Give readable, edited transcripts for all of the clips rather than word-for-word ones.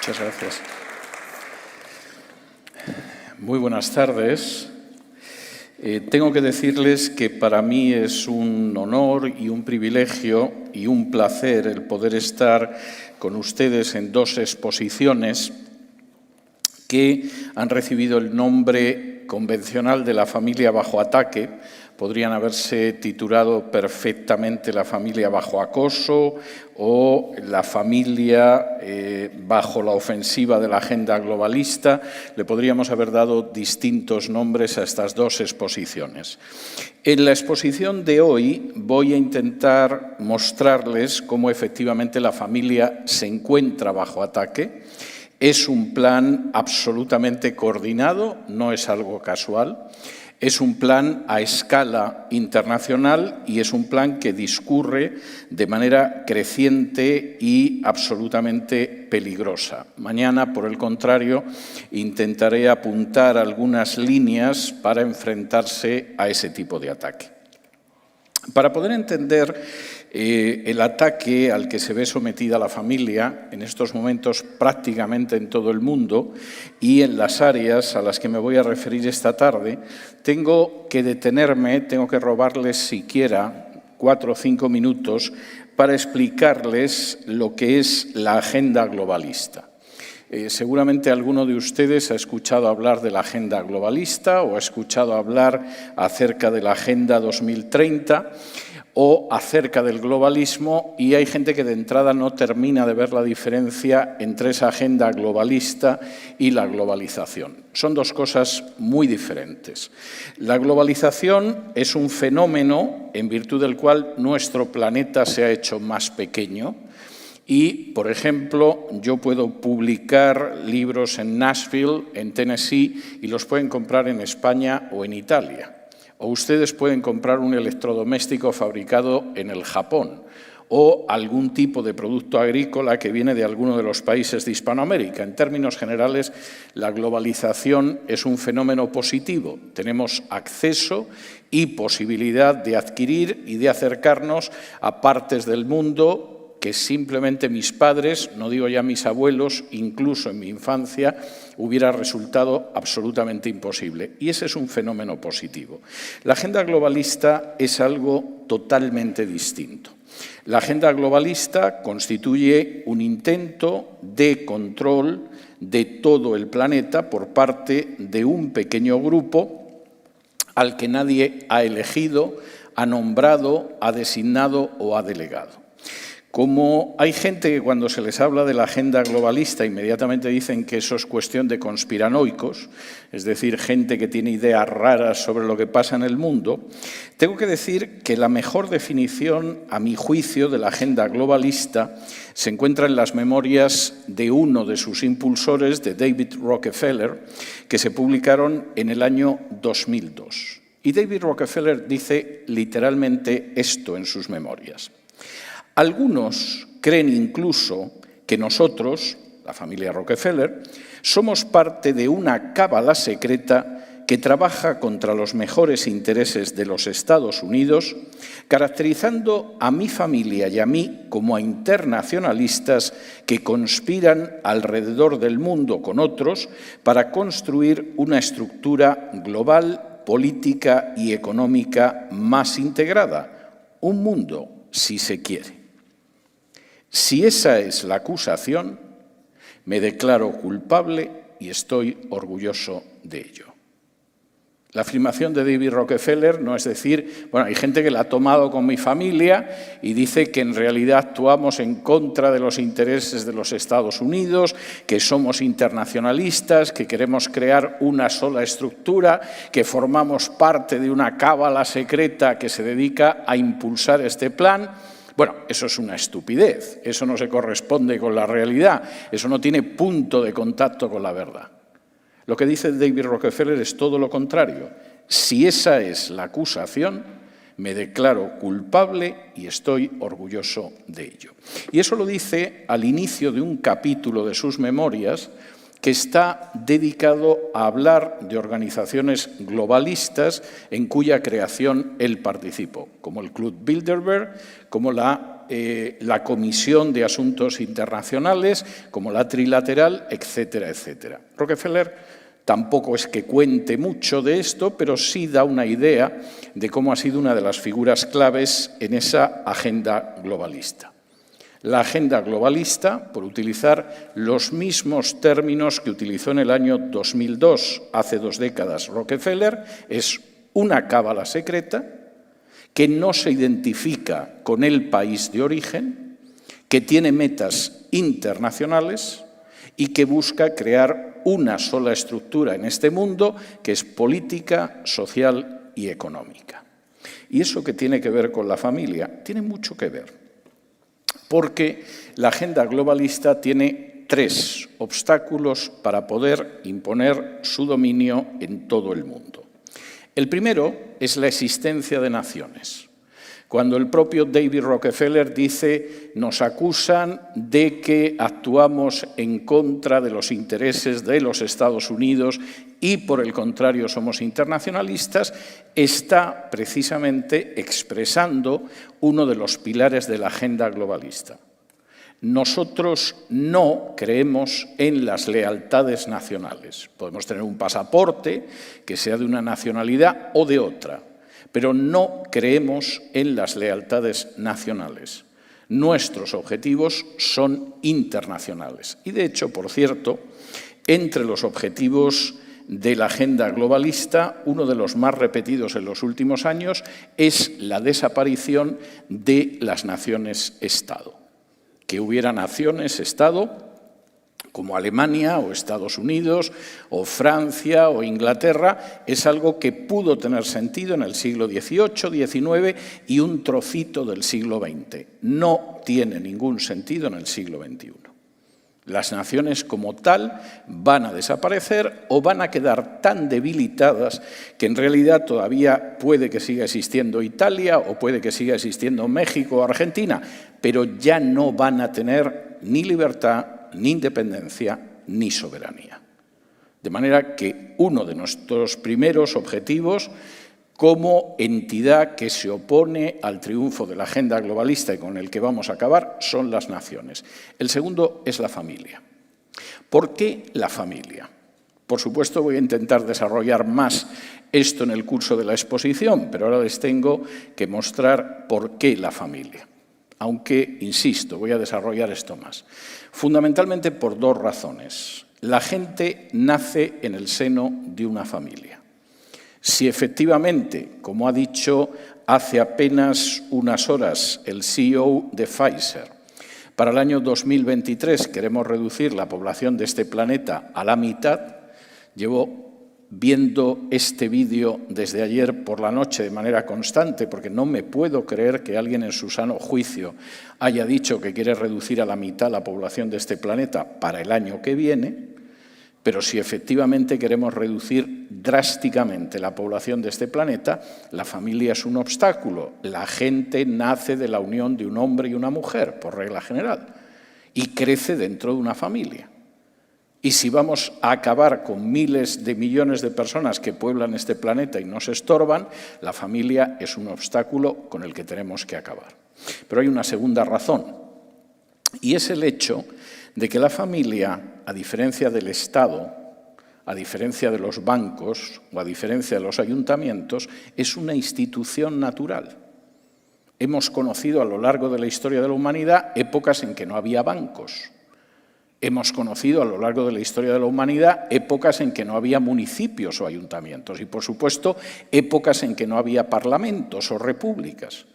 Muchas gracias. Muy buenas tardes. Tengo que decirles que para mí es un honor y un privilegio y un placer el poder estar con ustedes en dos exposiciones que han recibido el nombre convencional de la familia bajo ataque. Podrían haberse titulado perfectamente La familia bajo acoso o La familia bajo la ofensiva de la agenda globalista. Le podríamos haber dado distintos nombres a estas dos exposiciones. En la exposición de hoy voy a intentar mostrarles cómo efectivamente la familia se encuentra bajo ataque. Es un plan absolutamente coordinado, no es algo casual. Es un plan a escala internacional y es un plan que discurre de manera creciente y absolutamente peligrosa. Mañana, por el contrario, intentaré apuntar algunas líneas para enfrentarse a ese tipo de ataque. Para poder entender el ataque al que se ve sometida la familia en estos momentos prácticamente en todo el mundo y en las áreas a las que me voy a referir esta tarde, tengo que detenerme, tengo que robarles siquiera 4 o 5 minutos para explicarles lo que es la agenda globalista. Seguramente alguno de ustedes ha escuchado hablar de la agenda globalista o ha escuchado hablar acerca de la Agenda 2030 o acerca del globalismo, y hay gente que de entrada no termina de ver la diferencia entre esa agenda globalista y la globalización. Son dos cosas muy diferentes. La globalización es un fenómeno en virtud del cual nuestro planeta se ha hecho más pequeño. Y, por ejemplo, yo puedo publicar libros en Nashville, en Tennessee, y los pueden comprar en España o en Italia. O ustedes pueden comprar un electrodoméstico fabricado en el Japón o algún tipo de producto agrícola que viene de alguno de los países de Hispanoamérica. En términos generales, la globalización es un fenómeno positivo. Tenemos acceso y posibilidad de adquirir y de acercarnos a partes del mundo que simplemente mis padres, no digo ya mis abuelos, incluso en mi infancia, hubiera resultado absolutamente imposible. Y ese es un fenómeno positivo. La agenda globalista es algo totalmente distinto. La agenda globalista constituye un intento de control de todo el planeta por parte de un pequeño grupo al que nadie ha elegido, ha nombrado, ha designado o ha delegado. Como hay gente que cuando se les habla de la agenda globalista inmediatamente dicen que eso es cuestión de conspiranoicos, es decir, gente que tiene ideas raras sobre lo que pasa en el mundo, tengo que decir que la mejor definición, a mi juicio, de la agenda globalista se encuentra en las memorias de uno de sus impulsores, de David Rockefeller, que se publicaron en el año 2002. Y David Rockefeller dice literalmente esto en sus memorias. Algunos creen incluso que nosotros, la familia Rockefeller, somos parte de una cábala secreta que trabaja contra los mejores intereses de los Estados Unidos, caracterizando a mi familia y a mí como a internacionalistas que conspiran alrededor del mundo con otros para construir una estructura global, política y económica más integrada, un mundo, si se quiere. Si esa es la acusación, me declaro culpable y estoy orgulloso de ello. La afirmación de David Rockefeller no es decir, bueno, hay gente que la ha tomado con mi familia y dice que en realidad actuamos en contra de los intereses de los Estados Unidos, que somos internacionalistas, que queremos crear una sola estructura, que formamos parte de una cábala secreta que se dedica a impulsar este plan. Bueno, eso es una estupidez, eso no se corresponde con la realidad, eso no tiene punto de contacto con la verdad. Lo que dice David Rockefeller es todo lo contrario. Si esa es la acusación, me declaro culpable y estoy orgulloso de ello. Y eso lo dice al inicio de un capítulo de sus memorias, que está dedicado a hablar de organizaciones globalistas en cuya creación él participó, como el Club Bilderberg, como la Comisión de Asuntos Internacionales, como la Trilateral, etcétera, etcétera. Rockefeller tampoco es que cuente mucho de esto, pero sí da una idea de cómo ha sido una de las figuras claves en esa agenda globalista. La agenda globalista, por utilizar los mismos términos que utilizó en el año 2002, hace 2 décadas, Rockefeller, es una cábala secreta que no se identifica con el país de origen, que tiene metas internacionales y que busca crear una sola estructura en este mundo, que es política, social y económica. ¿Y eso qué tiene que ver con la familia? Tiene mucho que ver, porque la agenda globalista tiene 3 obstáculos para poder imponer su dominio en todo el mundo. El primero es la existencia de naciones. Cuando el propio David Rockefeller dice, nos acusan de que actuamos en contra de los intereses de los Estados Unidos y, por el contrario, somos internacionalistas, está precisamente expresando uno de los pilares de la agenda globalista. Nosotros no creemos en las lealtades nacionales. Podemos tener un pasaporte que sea de una nacionalidad o de otra, pero no creemos en las lealtades nacionales. Nuestros objetivos son internacionales. Y, de hecho, por cierto, entre los objetivos de la agenda globalista, uno de los más repetidos en los últimos años es la desaparición de las naciones-Estado. Que hubiera naciones-Estado como Alemania o Estados Unidos o Francia o Inglaterra, es algo que pudo tener sentido en el siglo XVIII, XIX y un trocito del siglo XX. No tiene ningún sentido en el siglo XXI. Las naciones como tal van a desaparecer o van a quedar tan debilitadas que en realidad todavía puede que siga existiendo Italia o puede que siga existiendo México o Argentina, pero ya no van a tener ni libertad, ni independencia, ni soberanía. De manera que uno de nuestros primeros objetivos como entidad que se opone al triunfo de la agenda globalista y con el que vamos a acabar son las naciones. El segundo es la familia. ¿Por qué la familia? Por supuesto, voy a intentar desarrollar más esto en el curso de la exposición, pero ahora les tengo que mostrar por qué la familia. Aunque, insisto, voy a desarrollar esto más. Fundamentalmente por 2 razones. La gente nace en el seno de una familia. Si efectivamente, como ha dicho hace apenas unas horas el CEO de Pfizer, para el año 2023 queremos reducir la población de este planeta a la mitad, llevo viendo este vídeo desde ayer por la noche de manera constante, porque no me puedo creer que alguien en su sano juicio haya dicho que quiere reducir a la mitad la población de este planeta para el año que viene, pero si efectivamente queremos reducir drásticamente la población de este planeta, la familia es un obstáculo. La gente nace de la unión de un hombre y una mujer, por regla general, y crece dentro de una familia. Y si vamos a acabar con miles de millones de personas que pueblan este planeta y nos estorban, la familia es un obstáculo con el que tenemos que acabar. Pero hay una segunda razón, y es el hecho de que la familia, a diferencia del Estado, a diferencia de los bancos o a diferencia de los ayuntamientos, es una institución natural. Hemos conocido a lo largo de la historia de la humanidad épocas en que no había bancos. Hemos conocido a lo largo de la historia de la humanidad épocas en que no había municipios o ayuntamientos y, por supuesto, épocas en que no había parlamentos o repúblicas.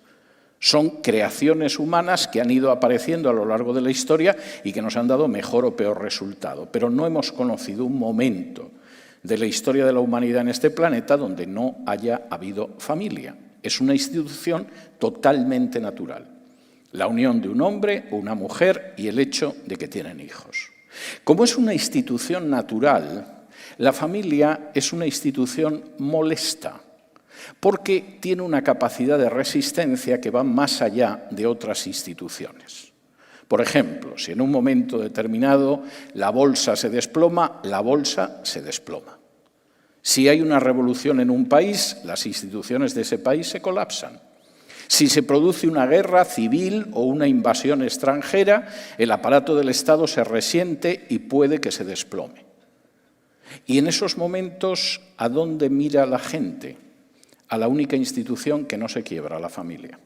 Son creaciones humanas que han ido apareciendo a lo largo de la historia y que nos han dado mejor o peor resultado. Pero no hemos conocido un momento de la historia de la humanidad en este planeta donde no haya habido familia. Es una institución totalmente natural. La unión de un hombre o una mujer y el hecho de que tienen hijos. Como es una institución natural, la familia es una institución molesta, porque tiene una capacidad de resistencia que va más allá de otras instituciones. Por ejemplo, si en un momento determinado la bolsa se desploma, la bolsa se desploma. Si hay una revolución en un país, las instituciones de ese país se colapsan. Si se produce una guerra civil o una invasión extranjera, el aparato del Estado se resiente y puede que se desplome. Y en esos momentos, ¿a dónde mira la gente? A la única institución que no se quiebra, la familia.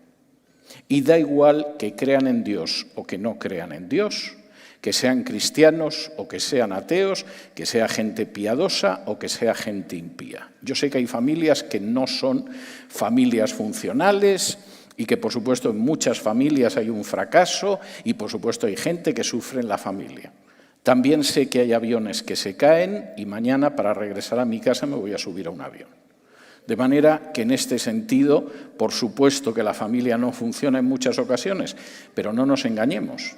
Y da igual que crean en Dios o que no crean en Dios, que sean cristianos o que sean ateos, que sea gente piadosa o que sea gente impía. Yo sé que hay familias que no son familias funcionales y que, por supuesto, en muchas familias hay un fracaso y, por supuesto, hay gente que sufre en la familia. También sé que hay aviones que se caen y mañana, para regresar a mi casa, me voy a subir a un avión. De manera que, en este sentido, por supuesto que la familia no funciona en muchas ocasiones, pero no nos engañemos.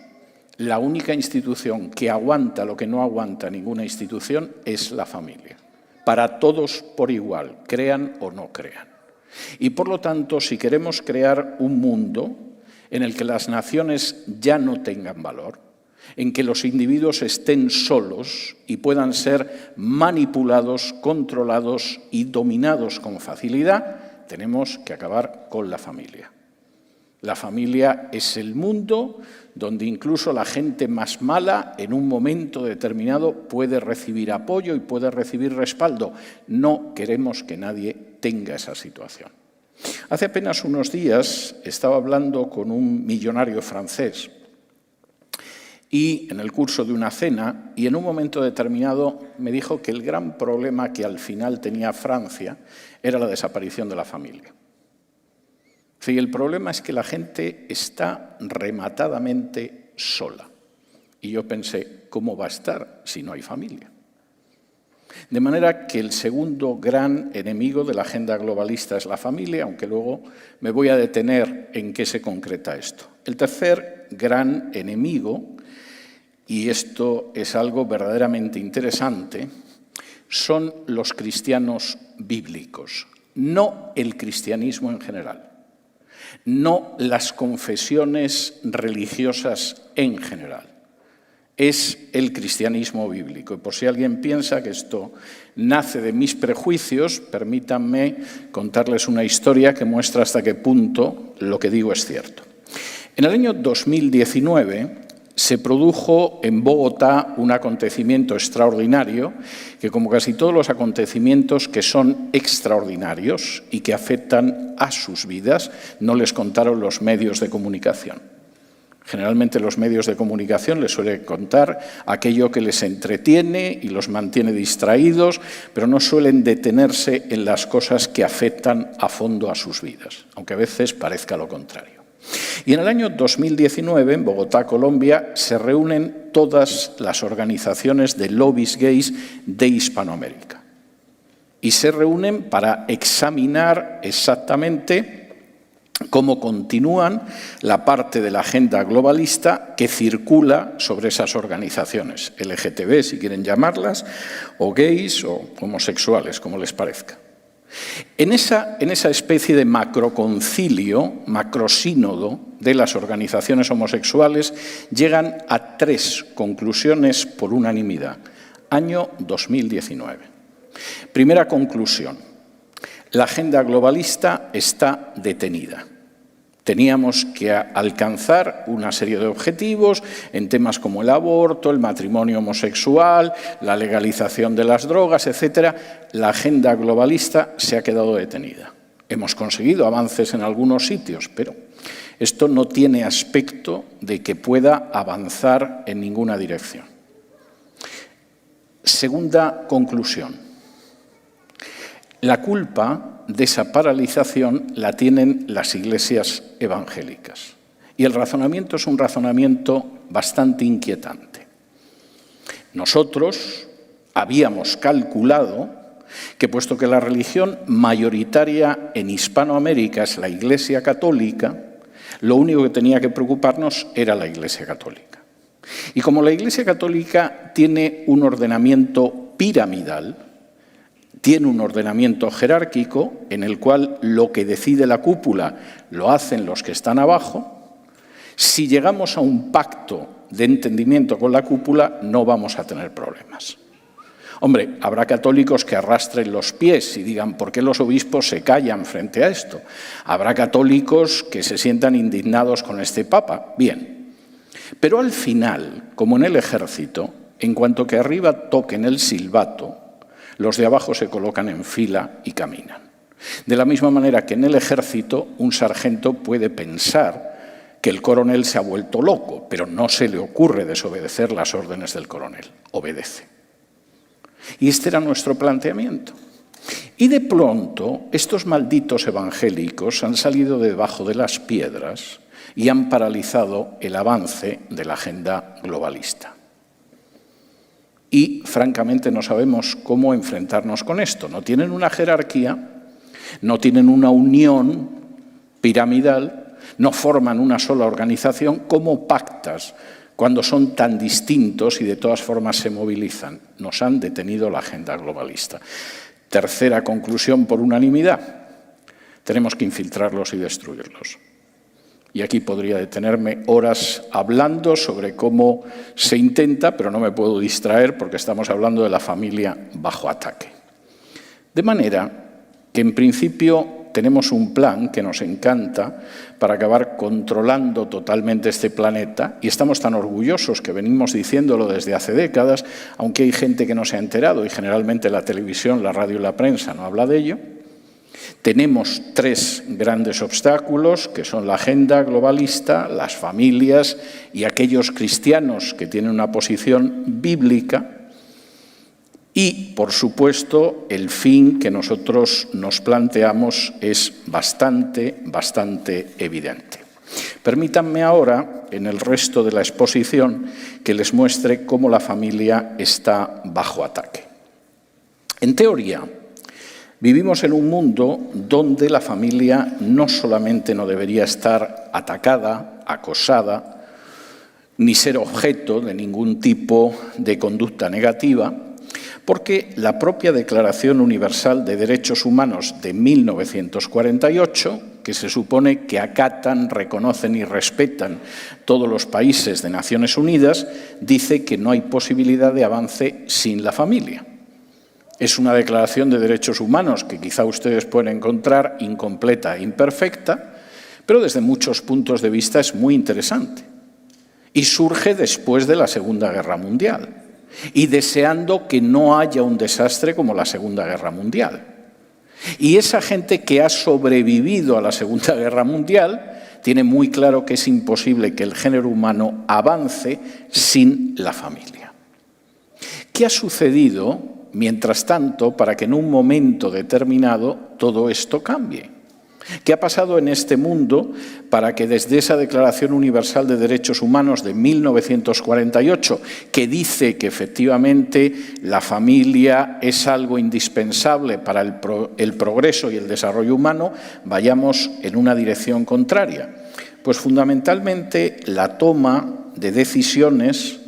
La única institución que aguanta lo que no aguanta ninguna institución es la familia. Para todos por igual, crean o no crean. Y, por lo tanto, si queremos crear un mundo en el que las naciones ya no tengan valor, en que los individuos estén solos y puedan ser manipulados, controlados y dominados con facilidad, tenemos que acabar con la familia. La familia es el mundo donde incluso la gente más mala en un momento determinado puede recibir apoyo y puede recibir respaldo. No queremos que nadie tenga esa situación. Hace apenas unos días estaba hablando con un millonario francés y en el curso de una cena, y en un momento determinado me dijo que el gran problema que al final tenía Francia era la desaparición de la familia. Sí, el problema es que la gente está rematadamente sola. Y yo pensé, ¿cómo va a estar si no hay familia? De manera que el segundo gran enemigo de la agenda globalista es la familia, aunque luego me voy a detener en qué se concreta esto. El tercer gran enemigo, y esto es algo verdaderamente interesante, son los cristianos bíblicos, no el cristianismo en general. No las confesiones religiosas en general, es el cristianismo bíblico. Y por si alguien piensa que esto nace de mis prejuicios, permítanme contarles una historia que muestra hasta qué punto lo que digo es cierto. En el año 2019 se produjo en Bogotá un acontecimiento extraordinario que, como casi todos los acontecimientos que son extraordinarios y que afectan a sus vidas, no les contaron los medios de comunicación. Generalmente los medios de comunicación les suelen contar aquello que les entretiene y los mantiene distraídos, pero no suelen detenerse en las cosas que afectan a fondo a sus vidas, aunque a veces parezca lo contrario. Y en el año 2019, en Bogotá, Colombia, se reúnen todas las organizaciones de lobbies gays de Hispanoamérica. Y se reúnen para examinar exactamente cómo continúan la parte de la agenda globalista que circula sobre esas organizaciones, LGTB, si quieren llamarlas, o gays o homosexuales, como les parezca. En esa especie de macroconcilio, macrosínodo de las organizaciones homosexuales, llegan a 3 conclusiones por unanimidad. Año 2019. Primera conclusión: la agenda globalista está detenida. Teníamos que alcanzar una serie de objetivos en temas como el aborto, el matrimonio homosexual, la legalización de las drogas, etc. La agenda globalista se ha quedado detenida. Hemos conseguido avances en algunos sitios, pero esto no tiene aspecto de que pueda avanzar en ninguna dirección. Segunda conclusión: la culpa de esa paralización la tienen las iglesias evangélicas. Y el razonamiento es un razonamiento bastante inquietante. Nosotros habíamos calculado que, puesto que la religión mayoritaria en Hispanoamérica es la Iglesia Católica, lo único que tenía que preocuparnos era la Iglesia Católica. Y como la Iglesia Católica tiene un ordenamiento piramidal, tiene un ordenamiento jerárquico en el cual lo que decide la cúpula lo hacen los que están abajo, Si llegamos a un pacto de entendimiento con la cúpula, no vamos a tener problemas. Hombre, habrá católicos que arrastren los pies y digan ¿por qué los obispos se callan frente a esto? Habrá católicos que se sientan indignados con este Papa. Bien, pero al final, como en el ejército, en cuanto que arriba toquen el silbato, los de abajo se colocan en fila y caminan. De la misma manera que en el ejército un sargento puede pensar que el coronel se ha vuelto loco, pero no se le ocurre desobedecer las órdenes del coronel, obedece. Y este era nuestro planteamiento. Y de pronto, estos malditos evangélicos han salido debajo de las piedras y han paralizado el avance de la agenda globalista. Y, francamente, no sabemos cómo enfrentarnos con esto. No tienen una jerarquía, no tienen una unión piramidal, no forman una sola organización. ¿Cómo pactas cuando son tan distintos y de todas formas se movilizan? Nos han detenido la agenda globalista. Tercera conclusión por unanimidad. Tenemos que infiltrarlos y destruirlos. Y aquí podría detenerme horas hablando sobre cómo se intenta, pero no me puedo distraer porque estamos hablando de la familia bajo ataque. De manera que en principio tenemos un plan que nos encanta para acabar controlando totalmente este planeta y estamos tan orgullosos que venimos diciéndolo desde hace décadas, aunque hay gente que no se ha enterado y generalmente la televisión, la radio y la prensa no habla de ello. Tenemos tres grandes obstáculos, que son la agenda globalista, las familias y aquellos cristianos que tienen una posición bíblica. Y, por supuesto, el fin que nosotros nos planteamos es bastante evidente. Permítanme ahora, en el resto de la exposición, que les muestre cómo la familia está bajo ataque. En teoría, vivimos en un mundo donde la familia no solamente no debería estar atacada, acosada, ni ser objeto de ningún tipo de conducta negativa, porque la propia Declaración Universal de Derechos Humanos de 1948, que se supone que acatan, reconocen y respetan todos los países de Naciones Unidas, dice que no hay posibilidad de avance sin la familia. Es una declaración de derechos humanos que quizá ustedes pueden encontrar incompleta e imperfecta, pero desde muchos puntos de vista es muy interesante. Y surge después de la Segunda Guerra Mundial. Y deseando que no haya un desastre como la Segunda Guerra Mundial. Y esa gente que ha sobrevivido a la Segunda Guerra Mundial tiene muy claro que es imposible que el género humano avance sin la familia. ¿Qué ha sucedido, mientras tanto, para que en un momento determinado todo esto cambie? ¿Qué ha pasado en este mundo para que desde esa Declaración Universal de Derechos Humanos de 1948, que dice que efectivamente la familia es algo indispensable para el progreso y el desarrollo humano, vayamos en una dirección contraria? Pues fundamentalmente la toma de decisiones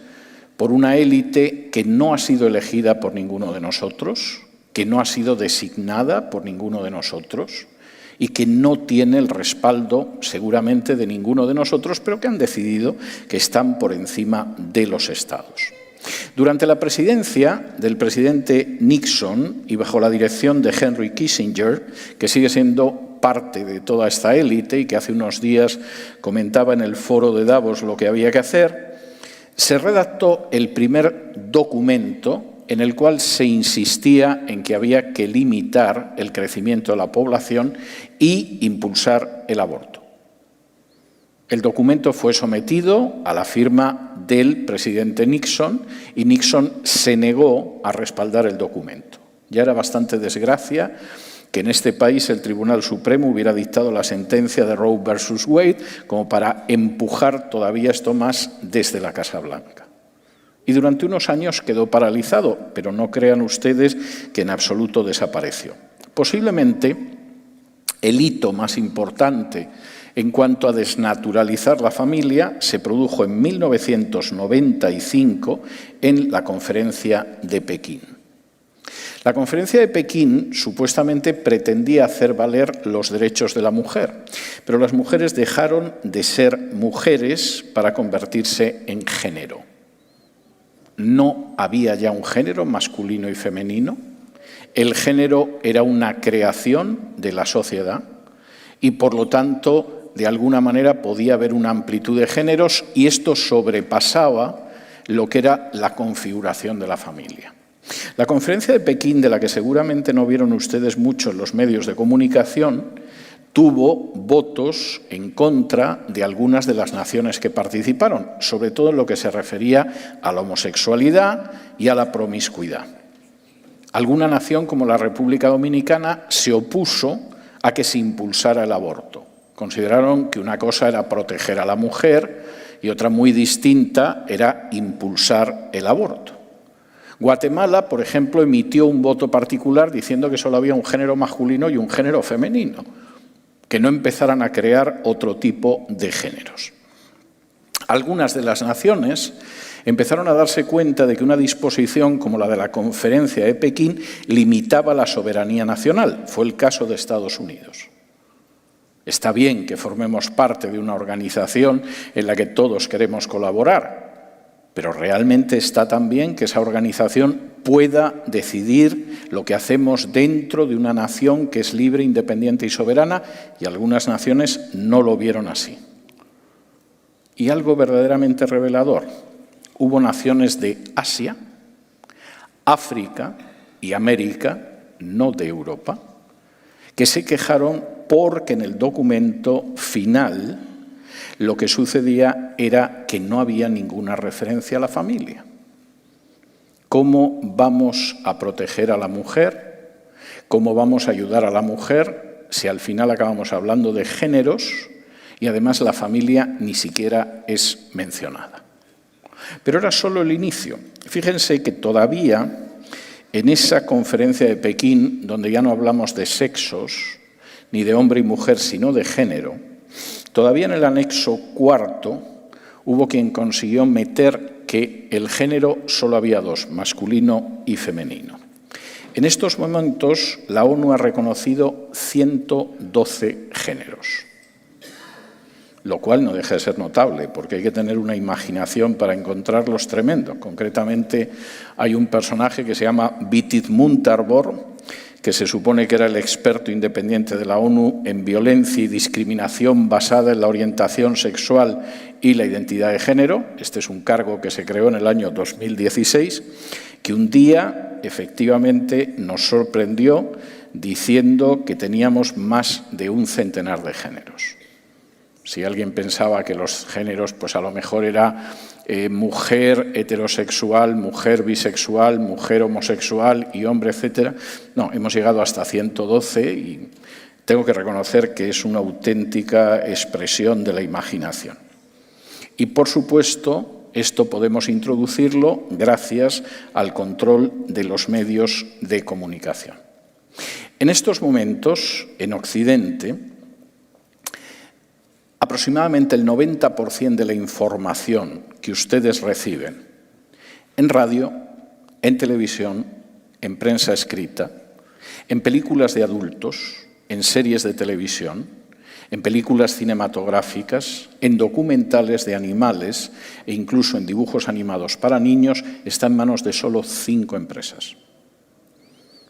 por una élite que no ha sido elegida por ninguno de nosotros, que no ha sido designada por ninguno de nosotros, y que no tiene el respaldo seguramente de ninguno de nosotros, pero que han decidido que están por encima de los Estados. Durante la presidencia del presidente Nixon y bajo la dirección de Henry Kissinger, que sigue siendo parte de toda esta élite y que hace unos días comentaba en el foro de Davos lo que había que hacer, se redactó el primer documento en el cual se insistía en que había que limitar el crecimiento de la población y impulsar el aborto. El documento fue sometido a la firma del presidente Nixon y Nixon se negó a respaldar el documento. Ya era bastante desgracia que en este país el Tribunal Supremo hubiera dictado la sentencia de Roe versus Wade como para empujar todavía esto más desde la Casa Blanca. Y durante unos años quedó paralizado, pero no crean ustedes que en absoluto desapareció. Posiblemente el hito más importante en cuanto a desnaturalizar la familia se produjo en 1995 en la Conferencia de Pekín. La Conferencia de Pekín supuestamente pretendía hacer valer los derechos de la mujer, pero las mujeres dejaron de ser mujeres para convertirse en género. No había ya un género masculino y femenino. El género era una creación de la sociedad y, por lo tanto, de alguna manera podía haber una amplitud de géneros y esto sobrepasaba lo que era la configuración de la familia. La Conferencia de Pekín, de la que seguramente no vieron ustedes mucho en los medios de comunicación, tuvo votos en contra de algunas de las naciones que participaron, sobre todo en lo que se refería a la homosexualidad y a la promiscuidad. Alguna nación, como la República Dominicana, se opuso a que se impulsara el aborto. Consideraron que una cosa era proteger a la mujer y otra muy distinta era impulsar el aborto. Guatemala, por ejemplo, emitió un voto particular diciendo que solo había un género masculino y un género femenino, que no empezaran a crear otro tipo de géneros. Algunas de las naciones empezaron a darse cuenta de que una disposición como la de la Conferencia de Pekín limitaba la soberanía nacional. Fue el caso de Estados Unidos. Está bien que formemos parte de una organización en la que todos queremos colaborar, pero realmente está también que esa organización pueda decidir lo que hacemos dentro de una nación que es libre, independiente y soberana, y algunas naciones no lo vieron así. Y algo verdaderamente revelador, hubo naciones de Asia, África y América, no de Europa, que se quejaron porque en el documento final lo que sucedía era que no había ninguna referencia a la familia. ¿Cómo vamos a proteger a la mujer? ¿Cómo vamos a ayudar a la mujer si al final acabamos hablando de géneros y además la familia ni siquiera es mencionada? Pero era solo el inicio. Fíjense que todavía en esa Conferencia de Pekín, donde ya no hablamos de sexos, ni de hombre y mujer, sino de género, todavía en el anexo cuarto hubo quien consiguió meter que el género solo había dos, masculino y femenino. En estos momentos la ONU ha reconocido 112 géneros, lo cual no deja de ser notable, porque hay que tener una imaginación para encontrarlos tremendo. Concretamente hay un personaje que se llama Vitit Muntarbor, que se supone que era el experto independiente de la ONU en violencia y discriminación basada en la orientación sexual y la identidad de género. Este es un cargo que se creó en el año 2016, que un día efectivamente nos sorprendió diciendo que teníamos más de un centenar de géneros. Si alguien pensaba que los géneros, pues a lo mejor era mujer heterosexual, mujer bisexual, mujer homosexual y hombre, etcétera. No, hemos llegado hasta 112 y tengo que reconocer que es una auténtica expresión de la imaginación. Y, por supuesto, esto podemos introducirlo gracias al control de los medios de comunicación. En estos momentos, en Occidente, aproximadamente el 90% de la información que ustedes reciben en radio, en televisión, en prensa escrita, en películas de adultos, en series de televisión, en películas cinematográficas, en documentales de animales e incluso en dibujos animados para niños, está en manos de solo 5 empresas.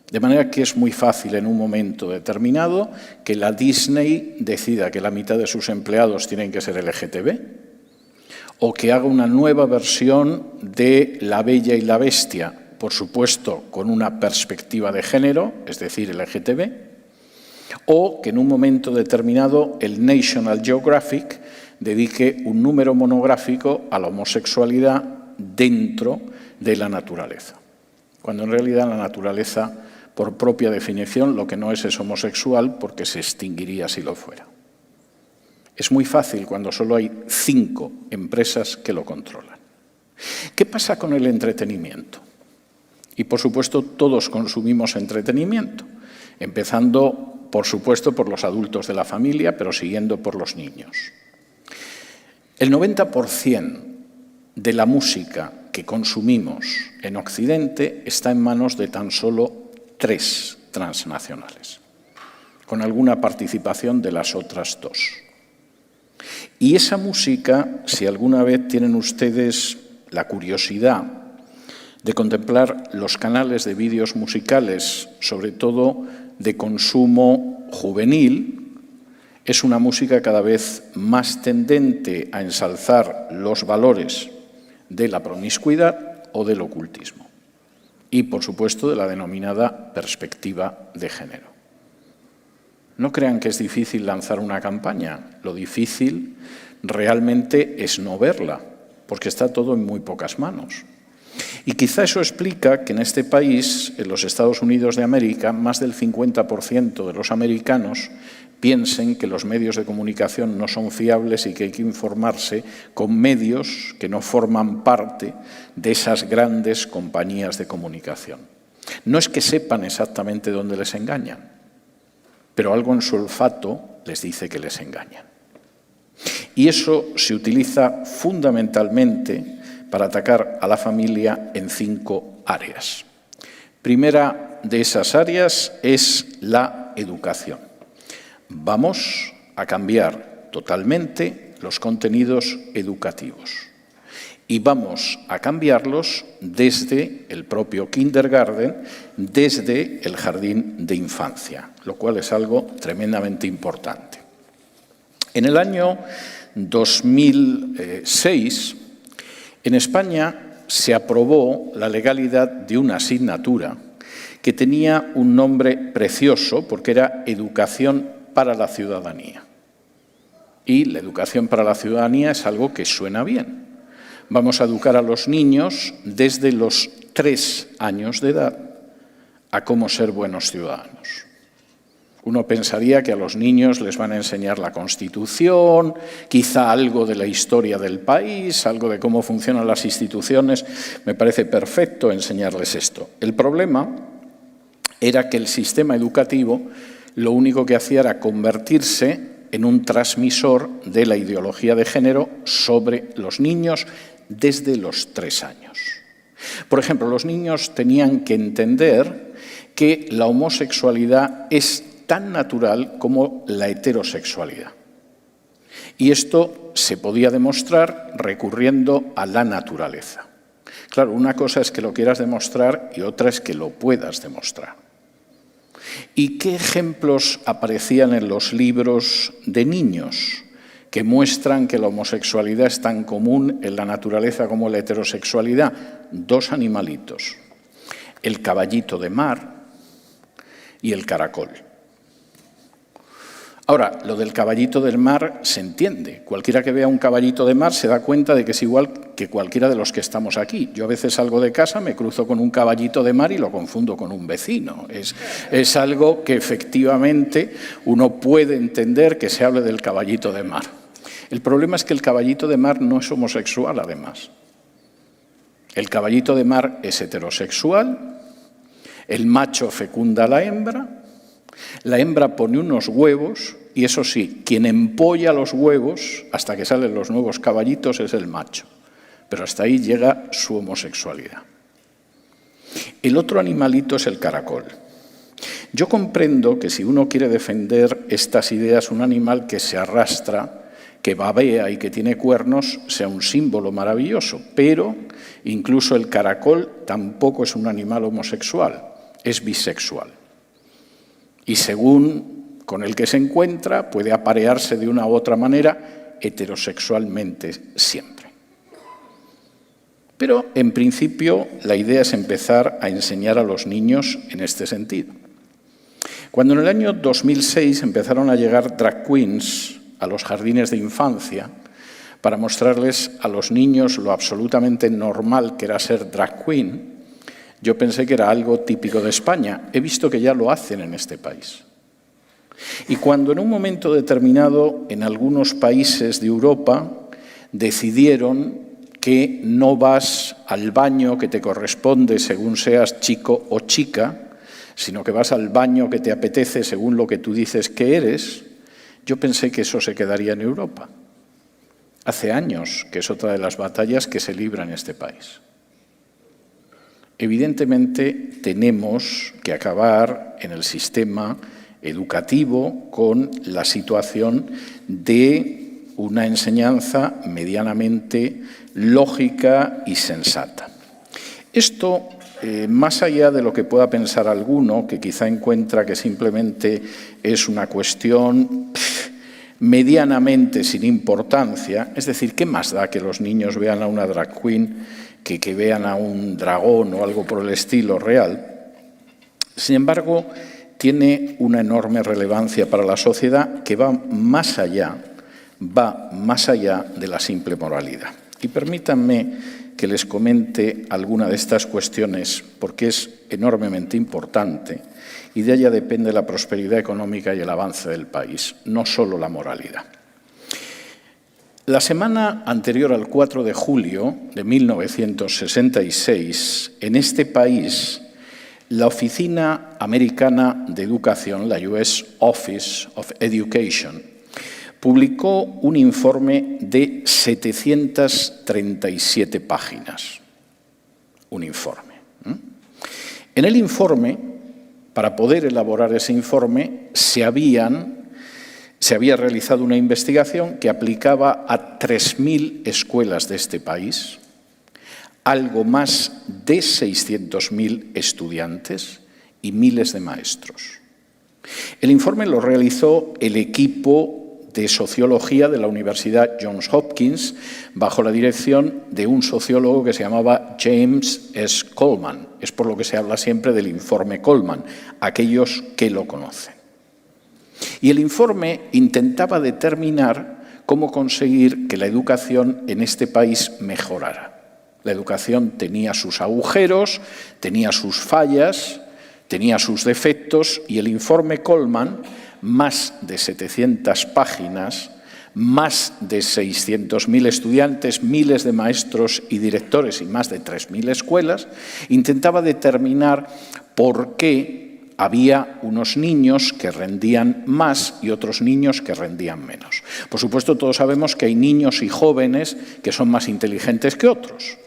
De manera que es muy fácil en un momento determinado que la Disney decida que la mitad de sus empleados tienen que ser LGTB o que haga una nueva versión de La Bella y la Bestia, por supuesto con una perspectiva de género, es decir, LGTB, o que en un momento determinado el National Geographic dedique un número monográfico a la homosexualidad dentro de la naturaleza, cuando en realidad la naturaleza, por propia definición, lo que no es homosexual porque se extinguiría si lo fuera. Es muy fácil cuando solo hay 5 empresas que lo controlan. ¿Qué pasa con el entretenimiento? Y, por supuesto, todos consumimos entretenimiento, empezando, por supuesto, por los adultos de la familia, pero siguiendo por los niños. El 90% de la música que consumimos en Occidente está en manos de tan solo 3 transnacionales, con alguna participación de las otras 2. Y esa música, si alguna vez tienen ustedes la curiosidad de contemplar los canales de vídeos musicales, sobre todo de consumo juvenil, es una música cada vez más tendente a ensalzar los valores de la promiscuidad o del ocultismo y, por supuesto, de la denominada perspectiva de género. No crean que es difícil lanzar una campaña. Lo difícil realmente es no verla, porque está todo en muy pocas manos. Y quizá eso explica que en este país, en los Estados Unidos de América, más del 50% de los americanos piensen que los medios de comunicación no son fiables y que hay que informarse con medios que no forman parte de esas grandes compañías de comunicación. No es que sepan exactamente dónde les engañan, pero algo en su olfato les dice que les engañan. Y eso se utiliza fundamentalmente para atacar a la familia en 5 áreas. Primera de esas áreas es la educación. Vamos a cambiar totalmente los contenidos educativos y vamos a cambiarlos desde el propio kindergarten, desde el jardín de infancia, lo cual es algo tremendamente importante. En el año 2006, en España se aprobó la legalidad de una asignatura que tenía un nombre precioso porque era Educación para la Ciudadanía. Y la educación para la ciudadanía es algo que suena bien. Vamos a educar a los niños desde los 3 años de edad a cómo ser buenos ciudadanos. Uno pensaría que a los niños les van a enseñar la Constitución, quizá algo de la historia del país, algo de cómo funcionan las instituciones. Me parece perfecto enseñarles esto. El problema era que el sistema educativo lo único que hacía era convertirse en un transmisor de la ideología de género sobre los niños desde los 3 años. Por ejemplo, los niños tenían que entender que la homosexualidad es tan natural como la heterosexualidad. Y esto se podía demostrar recurriendo a la naturaleza. Claro, una cosa es que lo quieras demostrar y otra es que lo puedas demostrar. ¿Y qué ejemplos aparecían en los libros de niños que muestran que la homosexualidad es tan común en la naturaleza como la heterosexualidad? 2 animalitos, el caballito de mar y el caracol. Ahora, lo del caballito del mar se entiende. Cualquiera que vea un caballito de mar se da cuenta de que es igual que cualquiera de los que estamos aquí. Yo a veces salgo de casa, me cruzo con un caballito de mar y lo confundo con un vecino. Es algo que efectivamente uno puede entender que se hable del caballito de mar. El problema es que el caballito de mar no es homosexual, además. El caballito de mar es heterosexual, el macho fecunda a la hembra pone unos huevos y eso sí, quien empolla los huevos hasta que salen los nuevos caballitos es el macho. Pero hasta ahí llega su homosexualidad. El otro animalito es el caracol. Yo comprendo que si uno quiere defender estas ideas, un animal que se arrastra, que babea y que tiene cuernos, sea un símbolo maravilloso, pero incluso el caracol tampoco es un animal homosexual, es bisexual. Y según con el que se encuentra, puede aparearse de una u otra manera heterosexualmente siempre. Pero, en principio, la idea es empezar a enseñar a los niños en este sentido. Cuando en el año 2006 empezaron a llegar drag queens a los jardines de infancia para mostrarles a los niños lo absolutamente normal que era ser drag queen, yo pensé que era algo típico de España. He visto que ya lo hacen en este país. Y cuando en un momento determinado en algunos países de Europa decidieron que no vas al baño que te corresponde según seas chico o chica, sino que vas al baño que te apetece según lo que tú dices que eres, yo pensé que eso se quedaría en Europa. Hace años que es otra de las batallas que se libra en este país. Evidentemente, tenemos que acabar en el sistema educativo con la situación de una enseñanza medianamente lógica y sensata. Esto, más allá de lo que pueda pensar alguno, que quizá encuentra que simplemente es una cuestión medianamente sin importancia, es decir, ¿qué más da que los niños vean a una drag queen que vean a un dragón o algo por el estilo real? Sin embargo, tiene una enorme relevancia para la sociedad que va más allá de la simple moralidad. Y permítanme que les comente alguna de estas cuestiones porque es enormemente importante y de ella depende la prosperidad económica y el avance del país, no solo la moralidad. La semana anterior al 4 de julio de 1966, en este país, la Oficina Americana de Educación, la US Office of Education, publicó un informe de 737 páginas. Un informe. En el informe, para poder elaborar ese informe, se había realizado una investigación que aplicaba a 3.000 escuelas de este país, algo más de 600.000 estudiantes y miles de maestros. El informe lo realizó el equipo de Sociología de la Universidad Johns Hopkins, bajo la dirección de un sociólogo que se llamaba James S. Coleman. Es por lo que se habla siempre del informe Coleman, aquellos que lo conocen. Y el informe intentaba determinar cómo conseguir que la educación en este país mejorara. La educación tenía sus agujeros, tenía sus fallas, tenía sus defectos, y el informe Coleman, más de 700 páginas, más de 600.000 estudiantes, miles de maestros y directores y más de 3.000 escuelas, intentaba determinar por qué había unos niños que rendían más y otros niños que rendían menos. Por supuesto, todos sabemos que hay niños y jóvenes que son más inteligentes que otros.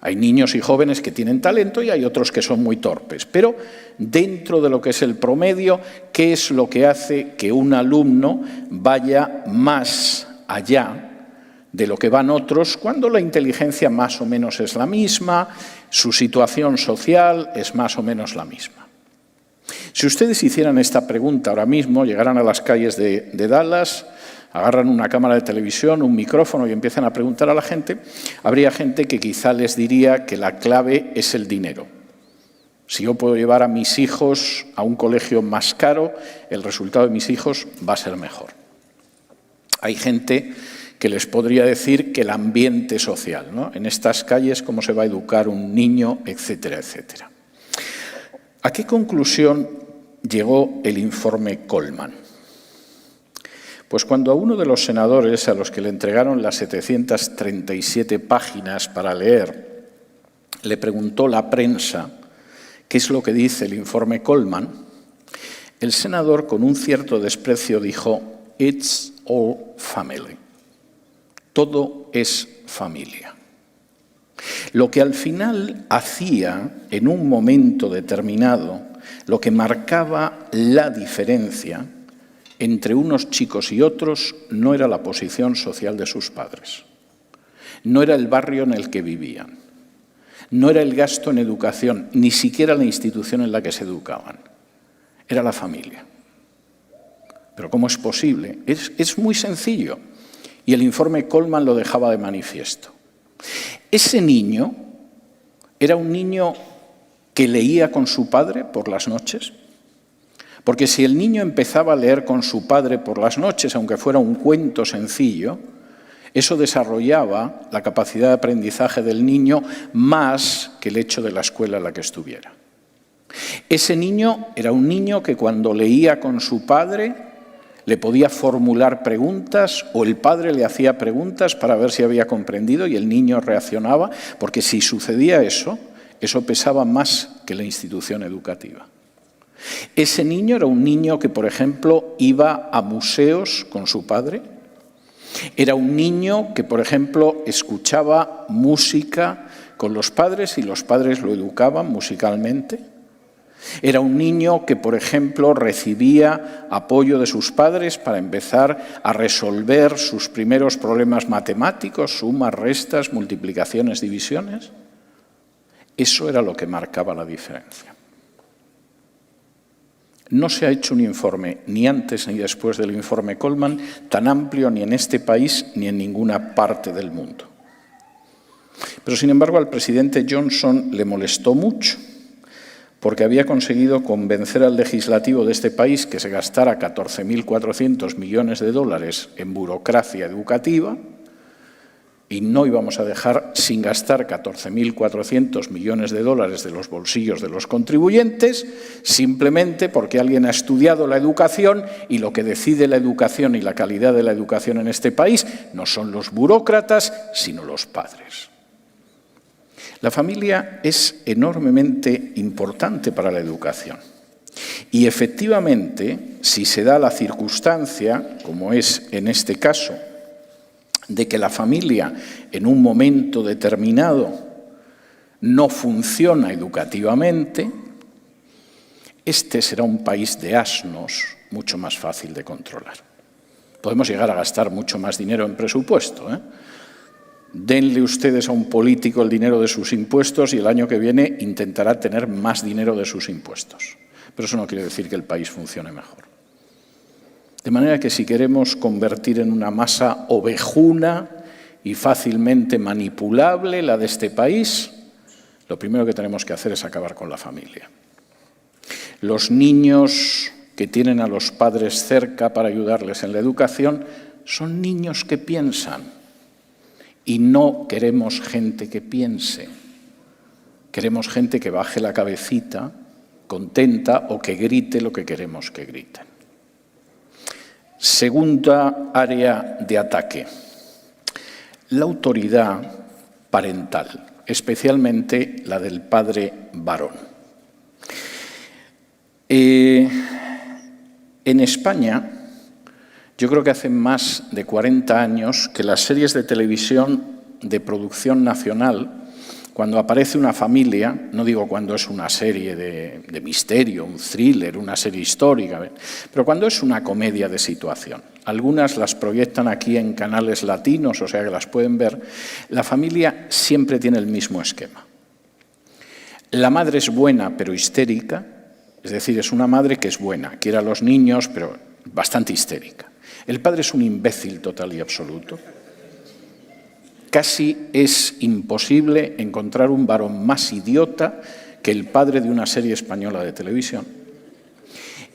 Hay niños y jóvenes que tienen talento y hay otros que son muy torpes. Pero dentro de lo que es el promedio, ¿qué es lo que hace que un alumno vaya más allá de lo que van otros cuando la inteligencia más o menos es la misma, su situación social es más o menos la misma? Si ustedes hicieran esta pregunta ahora mismo, llegaran a las calles de Dallas, agarran una cámara de televisión, un micrófono y empiezan a preguntar a la gente, habría gente que quizá les diría que la clave es el dinero. Si yo puedo llevar a mis hijos a un colegio más caro, el resultado de mis hijos va a ser mejor. Hay gente que les podría decir que el ambiente social, ¿no? En estas calles, cómo se va a educar un niño, etcétera, etcétera. ¿A qué conclusión llegó el informe Coleman? Pues cuando a uno de los senadores a los que le entregaron las 737 páginas para leer, le preguntó la prensa qué es lo que dice el informe Coleman, el senador con un cierto desprecio dijo, "It's all family". Todo es familia. Lo que al final hacía, en un momento determinado, lo que marcaba la diferencia entre unos chicos y otros no era la posición social de sus padres, no era el barrio en el que vivían, no era el gasto en educación, ni siquiera la institución en la que se educaban, era la familia. Pero ¿cómo es posible? Es muy sencillo, y el informe Coleman lo dejaba de manifiesto. Ese niño era un niño que leía con su padre por las noches. Porque si el niño empezaba a leer con su padre por las noches, aunque fuera un cuento sencillo, eso desarrollaba la capacidad de aprendizaje del niño más que el hecho de la escuela en la que estuviera. Ese niño era un niño que cuando leía con su padre le podía formular preguntas o el padre le hacía preguntas para ver si había comprendido y el niño reaccionaba, porque si sucedía eso, eso pesaba más que la institución educativa. Ese niño era un niño que, por ejemplo, iba a museos con su padre. Era un niño que, por ejemplo, escuchaba música con los padres y los padres lo educaban musicalmente. Era un niño que, por ejemplo, recibía apoyo de sus padres para empezar a resolver sus primeros problemas matemáticos, sumas, restas, multiplicaciones, divisiones. Eso era lo que marcaba la diferencia. No se ha hecho un informe, ni antes ni después del informe Coleman, tan amplio ni en este país ni en ninguna parte del mundo. Pero, sin embargo, al presidente Johnson le molestó mucho, porque había conseguido convencer al legislativo de este país que se gastara 14.400 millones de dólares en burocracia educativa, y no íbamos a dejar sin gastar 14.400 millones de dólares de los bolsillos de los contribuyentes, simplemente porque alguien ha estudiado la educación, y lo que decide la educación y la calidad de la educación en este país no son los burócratas, sino los padres. La familia es enormemente importante para la educación. Y efectivamente, si se da la circunstancia, como es en este caso, de que la familia en un momento determinado no funciona educativamente, este será un país de asnos mucho más fácil de controlar. Podemos llegar a gastar mucho más dinero en presupuesto, Denle ustedes a un político el dinero de sus impuestos y el año que viene intentará tener más dinero de sus impuestos. Pero eso no quiere decir que el país funcione mejor. De manera que si queremos convertir en una masa ovejuna y fácilmente manipulable la de este país, lo primero que tenemos que hacer es acabar con la familia. Los niños que tienen a los padres cerca para ayudarles en la educación son niños que piensan. Y no queremos gente que piense. Queremos gente que baje la cabecita, contenta, o que grite lo que queremos que griten. Segunda área de ataque: la autoridad parental, especialmente la del padre varón. En España, yo creo que hace más de 40 años que las series de televisión de producción nacional, cuando aparece una familia, no digo cuando es una serie de misterio, un thriller, una serie histórica, pero cuando es una comedia de situación, algunas las proyectan aquí en canales latinos, o sea que las pueden ver, la familia siempre tiene el mismo esquema. La madre es buena pero histérica, es decir, es una madre que es buena, quiere a los niños pero bastante histérica. El padre es un imbécil total y absoluto. Casi es imposible encontrar un varón más idiota que el padre de una serie española de televisión.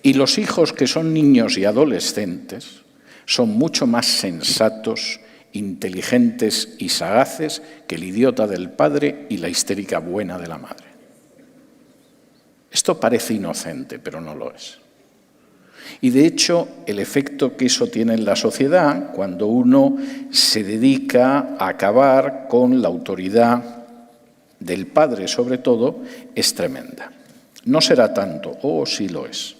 Y los hijos, que son niños y adolescentes, son mucho más sensatos, inteligentes y sagaces que el idiota del padre y la histérica buena de la madre. Esto parece inocente, pero no lo es. Y de hecho, el efecto que eso tiene en la sociedad, cuando uno se dedica a acabar con la autoridad del padre, sobre todo, es tremenda. No será tanto, sí lo es.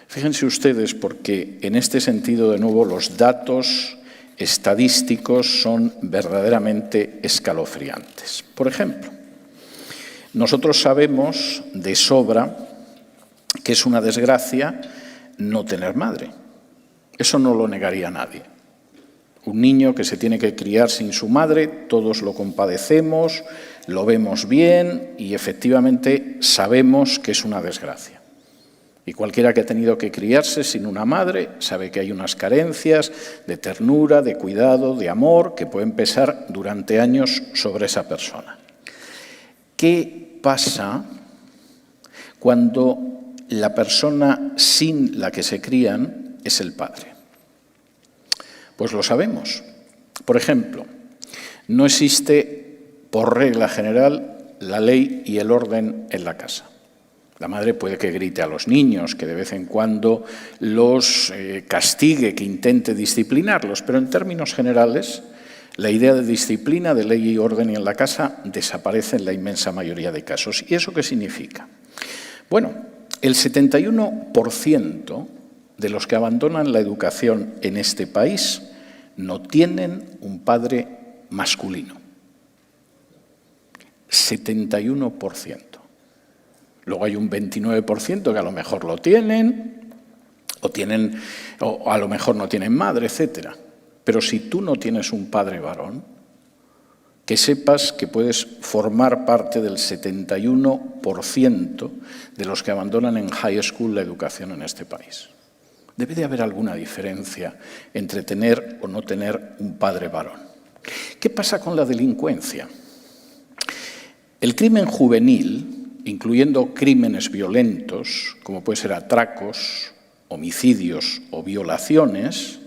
Fíjense ustedes, porque en este sentido, de nuevo, los datos estadísticos son verdaderamente escalofriantes. Por ejemplo, nosotros sabemos de sobra que es una desgracia no tener madre. Eso no lo negaría nadie. Un niño que se tiene que criar sin su madre, todos lo compadecemos, lo vemos bien y efectivamente sabemos que es una desgracia. Y cualquiera que ha tenido que criarse sin una madre sabe que hay unas carencias de ternura, de cuidado, de amor que pueden pesar durante años sobre esa persona. ¿Qué pasa cuando la persona sin la que se crían es el padre? Pues lo sabemos. Por ejemplo, no existe, por regla general, la ley y el orden en la casa. La madre puede que grite a los niños, que de vez en cuando los castigue, que intente disciplinarlos, pero en términos generales, la idea de disciplina, de ley y orden en la casa desaparece en la inmensa mayoría de casos. ¿Y eso qué significa? Bueno, el 71% de los que abandonan la educación en este país no tienen un padre masculino. 71%. Luego hay un 29% que a lo mejor lo tienen, o a lo mejor no tienen madre, etc. Pero si tú no tienes un padre varón, que sepas que puedes formar parte del 71% de los que abandonan en high school la educación en este país. Debe de haber alguna diferencia entre tener o no tener un padre varón. ¿Qué pasa con la delincuencia? El crimen juvenil, incluyendo crímenes violentos, como puede ser atracos, homicidios o violaciones,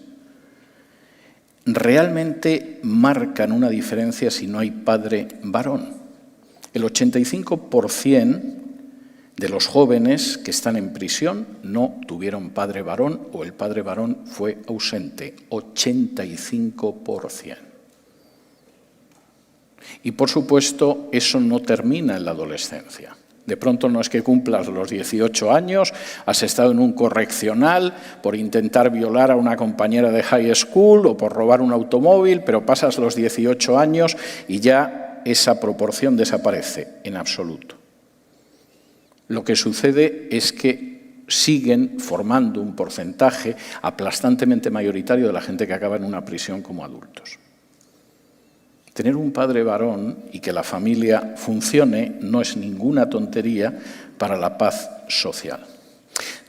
realmente marcan una diferencia si no hay padre varón. El 85% de los jóvenes que están en prisión no tuvieron padre varón o el padre varón fue ausente. 85%. Y por supuesto, eso no termina en la adolescencia. De pronto no es que cumplas los 18 años, has estado en un correccional por intentar violar a una compañera de high school o por robar un automóvil, pero pasas los 18 años y ya esa proporción desaparece en absoluto. Lo que sucede es que siguen formando un porcentaje aplastantemente mayoritario de la gente que acaba en una prisión como adultos. Tener un padre varón y que la familia funcione no es ninguna tontería para la paz social.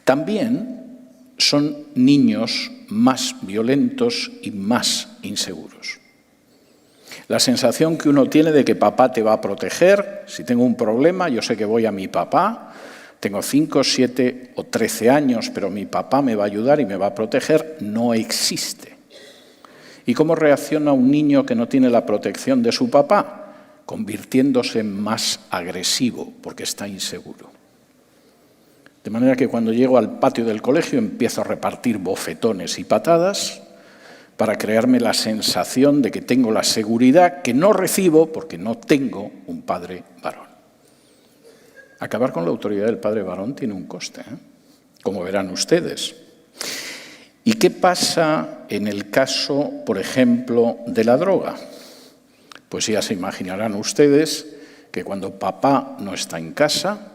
También son niños más violentos y más inseguros. La sensación que uno tiene de que papá te va a proteger, si tengo un problema, yo sé que voy a mi papá, tengo 5, 7 o 13 años, pero mi papá me va a ayudar y me va a proteger, no existe. ¿Y cómo reacciona un niño que no tiene la protección de su papá? Convirtiéndose en más agresivo, porque está inseguro. De manera que cuando llego al patio del colegio empiezo a repartir bofetones y patadas para crearme la sensación de que tengo la seguridad que no recibo porque no tengo un padre varón. Acabar con la autoridad del padre varón tiene un coste, como verán ustedes. ¿Y qué pasa en el caso, por ejemplo, de la droga? Pues ya se imaginarán ustedes que cuando papá no está en casa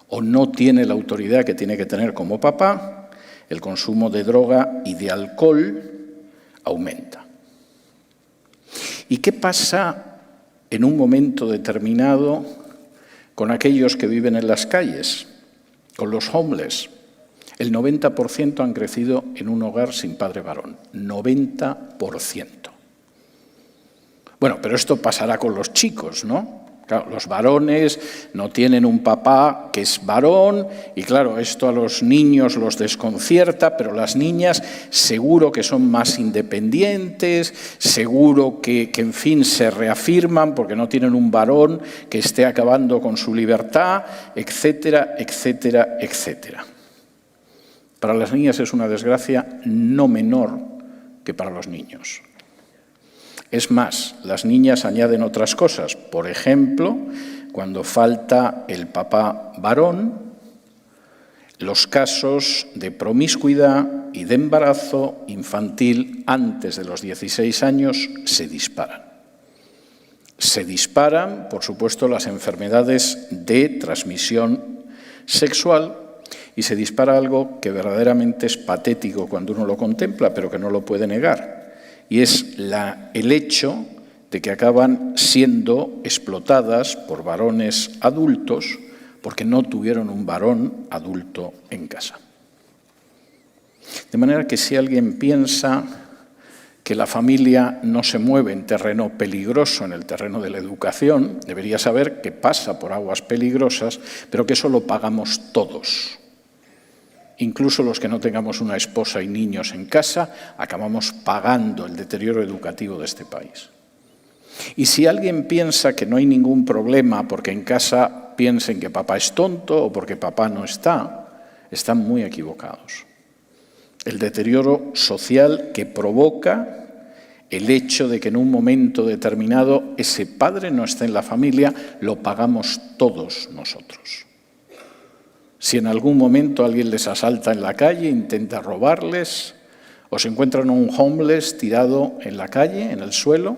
o no tiene la autoridad que tiene que tener como papá, el consumo de droga y de alcohol aumenta. ¿Y qué pasa en un momento determinado con aquellos que viven en las calles, con los homeless? El 90% han crecido en un hogar sin padre varón. 90%. Bueno, pero esto pasará con los chicos, ¿no? Claro, los varones no tienen un papá que es varón y claro, esto a los niños los desconcierta, pero las niñas seguro que son más independientes, seguro que en fin se reafirman porque no tienen un varón que esté acabando con su libertad, etcétera, etcétera, etcétera. Para las niñas es una desgracia no menor que para los niños. Es más, las niñas añaden otras cosas. Por ejemplo, cuando falta el papá varón, los casos de promiscuidad y de embarazo infantil antes de los 16 años se disparan. Se disparan, por supuesto, las enfermedades de transmisión sexual y se dispara algo que verdaderamente es patético cuando uno lo contempla, pero que no lo puede negar. Y es el hecho de que acaban siendo explotadas por varones adultos porque no tuvieron un varón adulto en casa. De manera que si alguien piensa que la familia no se mueve en terreno peligroso, en el terreno de la educación, debería saber que pasa por aguas peligrosas, pero que eso lo pagamos todos. Incluso los que no tengamos una esposa y niños en casa, acabamos pagando el deterioro educativo de este país. Y si alguien piensa que no hay ningún problema porque en casa piensen que papá es tonto o porque papá no está, están muy equivocados. El deterioro social que provoca el hecho de que en un momento determinado ese padre no esté en la familia, lo pagamos todos nosotros. Si en algún momento alguien les asalta en la calle, intenta robarles, o se encuentran un homeless tirado en la calle, en el suelo,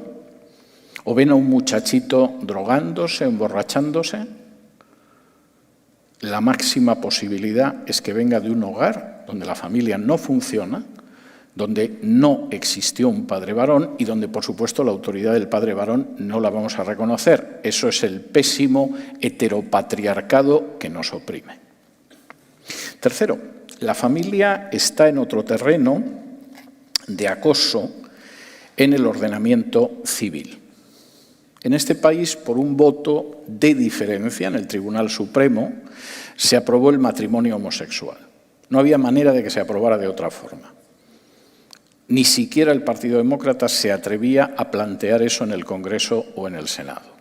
o ven a un muchachito drogándose, emborrachándose, la máxima posibilidad es que venga de un hogar donde la familia no funciona, donde no existió un padre varón y donde, por supuesto, la autoridad del padre varón no la vamos a reconocer. Eso es el pésimo heteropatriarcado que nos oprime. Tercero, la familia está en otro terreno de acoso en el ordenamiento civil. En este país, por un voto de diferencia en el Tribunal Supremo, se aprobó el matrimonio homosexual. No había manera de que se aprobara de otra forma. Ni siquiera el Partido Demócrata se atrevía a plantear eso en el Congreso o en el Senado.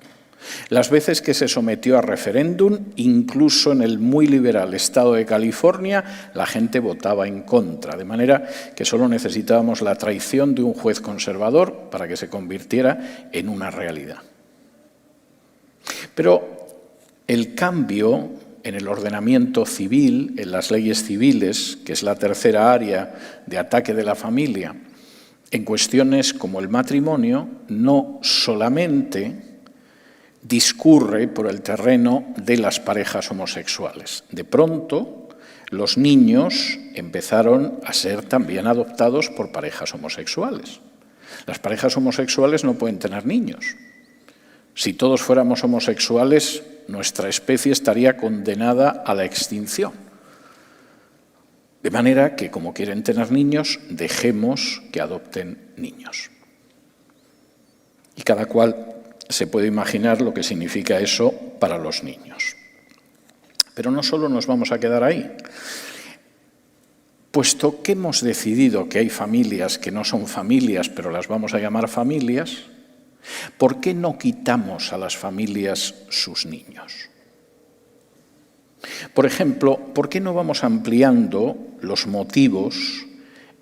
Las veces que se sometió a referéndum, incluso en el muy liberal estado de California, la gente votaba en contra, de manera que solo necesitábamos la traición de un juez conservador para que se convirtiera en una realidad. Pero el cambio en el ordenamiento civil, en las leyes civiles, que es la tercera área de ataque de la familia, en cuestiones como el matrimonio, no solamente discurre por el terreno de las parejas homosexuales. De pronto, los niños empezaron a ser también adoptados por parejas homosexuales. Las parejas homosexuales no pueden tener niños. Si todos fuéramos homosexuales, nuestra especie estaría condenada a la extinción. De manera que, como quieren tener niños, dejemos que adopten niños. Y cada cual se puede imaginar lo que significa eso para los niños. Pero no solo nos vamos a quedar ahí. Puesto que hemos decidido que hay familias que no son familias, pero las vamos a llamar familias, ¿por qué no quitamos a las familias sus niños? Por ejemplo, ¿por qué no vamos ampliando los motivos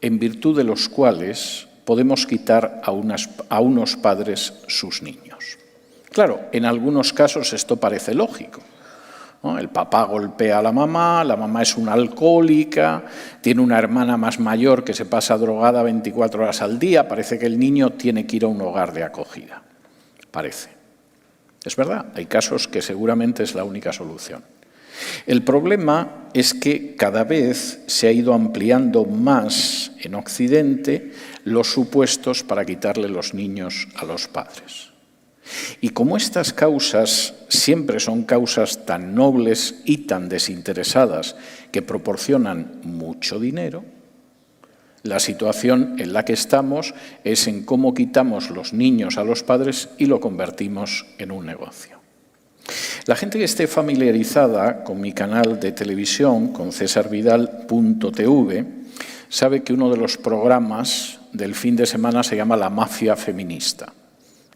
en virtud de los cuales podemos quitar a unos padres sus niños? Claro, en algunos casos esto parece lógico, ¿no? El papá golpea a la mamá es una alcohólica, tiene una hermana más mayor que se pasa drogada 24 horas al día, parece que el niño tiene que ir a un hogar de acogida. Parece. Es verdad, hay casos que seguramente es la única solución. El problema es que cada vez se ha ido ampliando más en Occidente los supuestos para quitarle los niños a los padres. Y como estas causas siempre son causas tan nobles y tan desinteresadas que proporcionan mucho dinero, la situación en la que estamos es en cómo quitamos los niños a los padres y lo convertimos en un negocio. La gente que esté familiarizada con mi canal de televisión, con cesarvidal.tv, sabe que uno de los programas del fin de semana se llama La Mafia Feminista.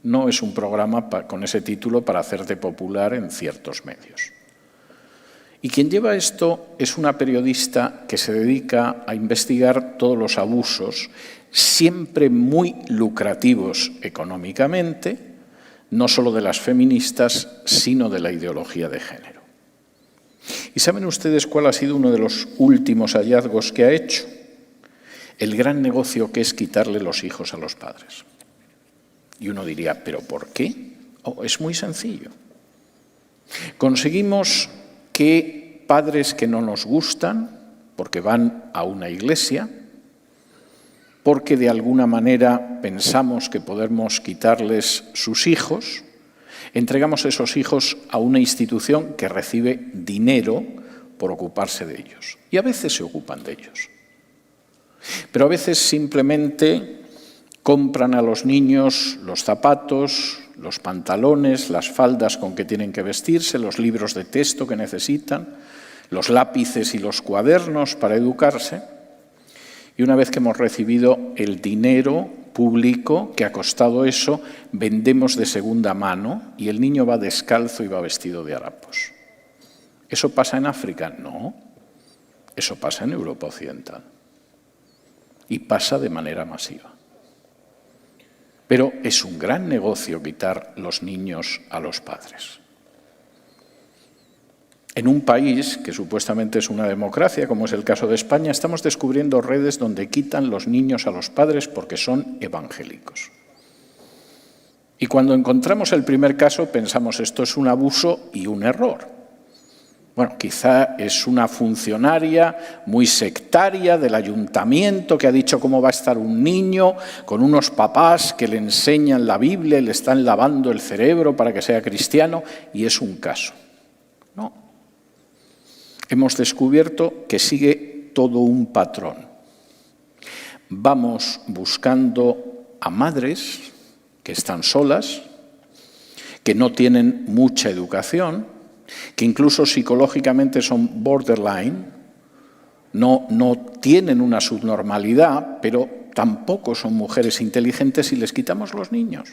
No es un programa con ese título para hacerte popular en ciertos medios. Y quien lleva esto es una periodista que se dedica a investigar todos los abusos, siempre muy lucrativos económicamente, no solo de las feministas, sino de la ideología de género. ¿Y saben ustedes cuál ha sido uno de los últimos hallazgos que ha hecho? El gran negocio que es quitarle los hijos a los padres. Y uno diría, ¿pero por qué? Oh, es muy sencillo. Conseguimos que padres que no nos gustan, porque van a una iglesia, porque de alguna manera pensamos que podemos quitarles sus hijos, entregamos esos hijos a una institución que recibe dinero por ocuparse de ellos. Y a veces se ocupan de ellos. Pero a veces simplemente compran a los niños los zapatos, los pantalones, las faldas con que tienen que vestirse, los libros de texto que necesitan, los lápices y los cuadernos para educarse. Y una vez que hemos recibido el dinero público que ha costado eso, vendemos de segunda mano y el niño va descalzo y va vestido de harapos. ¿Eso pasa en África? No. Eso pasa en Europa Occidental. Y pasa de manera masiva. Pero es un gran negocio quitar los niños a los padres. En un país que supuestamente es una democracia, como es el caso de España, estamos descubriendo redes donde quitan los niños a los padres porque son evangélicos. Y cuando encontramos el primer caso pensamos esto es un abuso y un error. Bueno, quizá es una funcionaria muy sectaria del ayuntamiento que ha dicho cómo va a estar un niño con unos papás que le enseñan la Biblia y le están lavando el cerebro para que sea cristiano, y es un caso. No. Hemos descubierto que sigue todo un patrón. Vamos buscando a madres que están solas, que no tienen mucha educación, que incluso psicológicamente son borderline, no tienen una subnormalidad, pero tampoco son mujeres inteligentes y les quitamos los niños.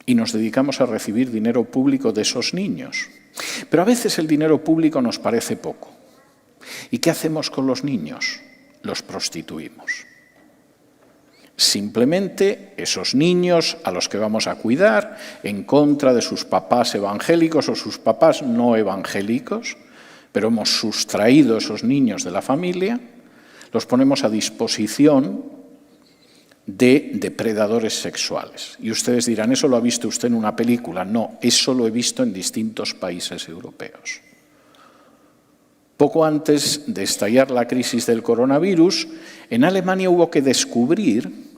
Y nos dedicamos a recibir dinero público de esos niños. Pero a veces el dinero público nos parece poco. ¿Y qué hacemos con los niños? Los prostituimos. Simplemente esos niños a los que vamos a cuidar en contra de sus papás evangélicos o sus papás no evangélicos, pero hemos sustraído esos niños de la familia, los ponemos a disposición de depredadores sexuales. Y ustedes dirán, ¿eso lo ha visto usted en una película? No, eso lo he visto en distintos países europeos. Poco antes de estallar la crisis del coronavirus, en Alemania hubo que descubrir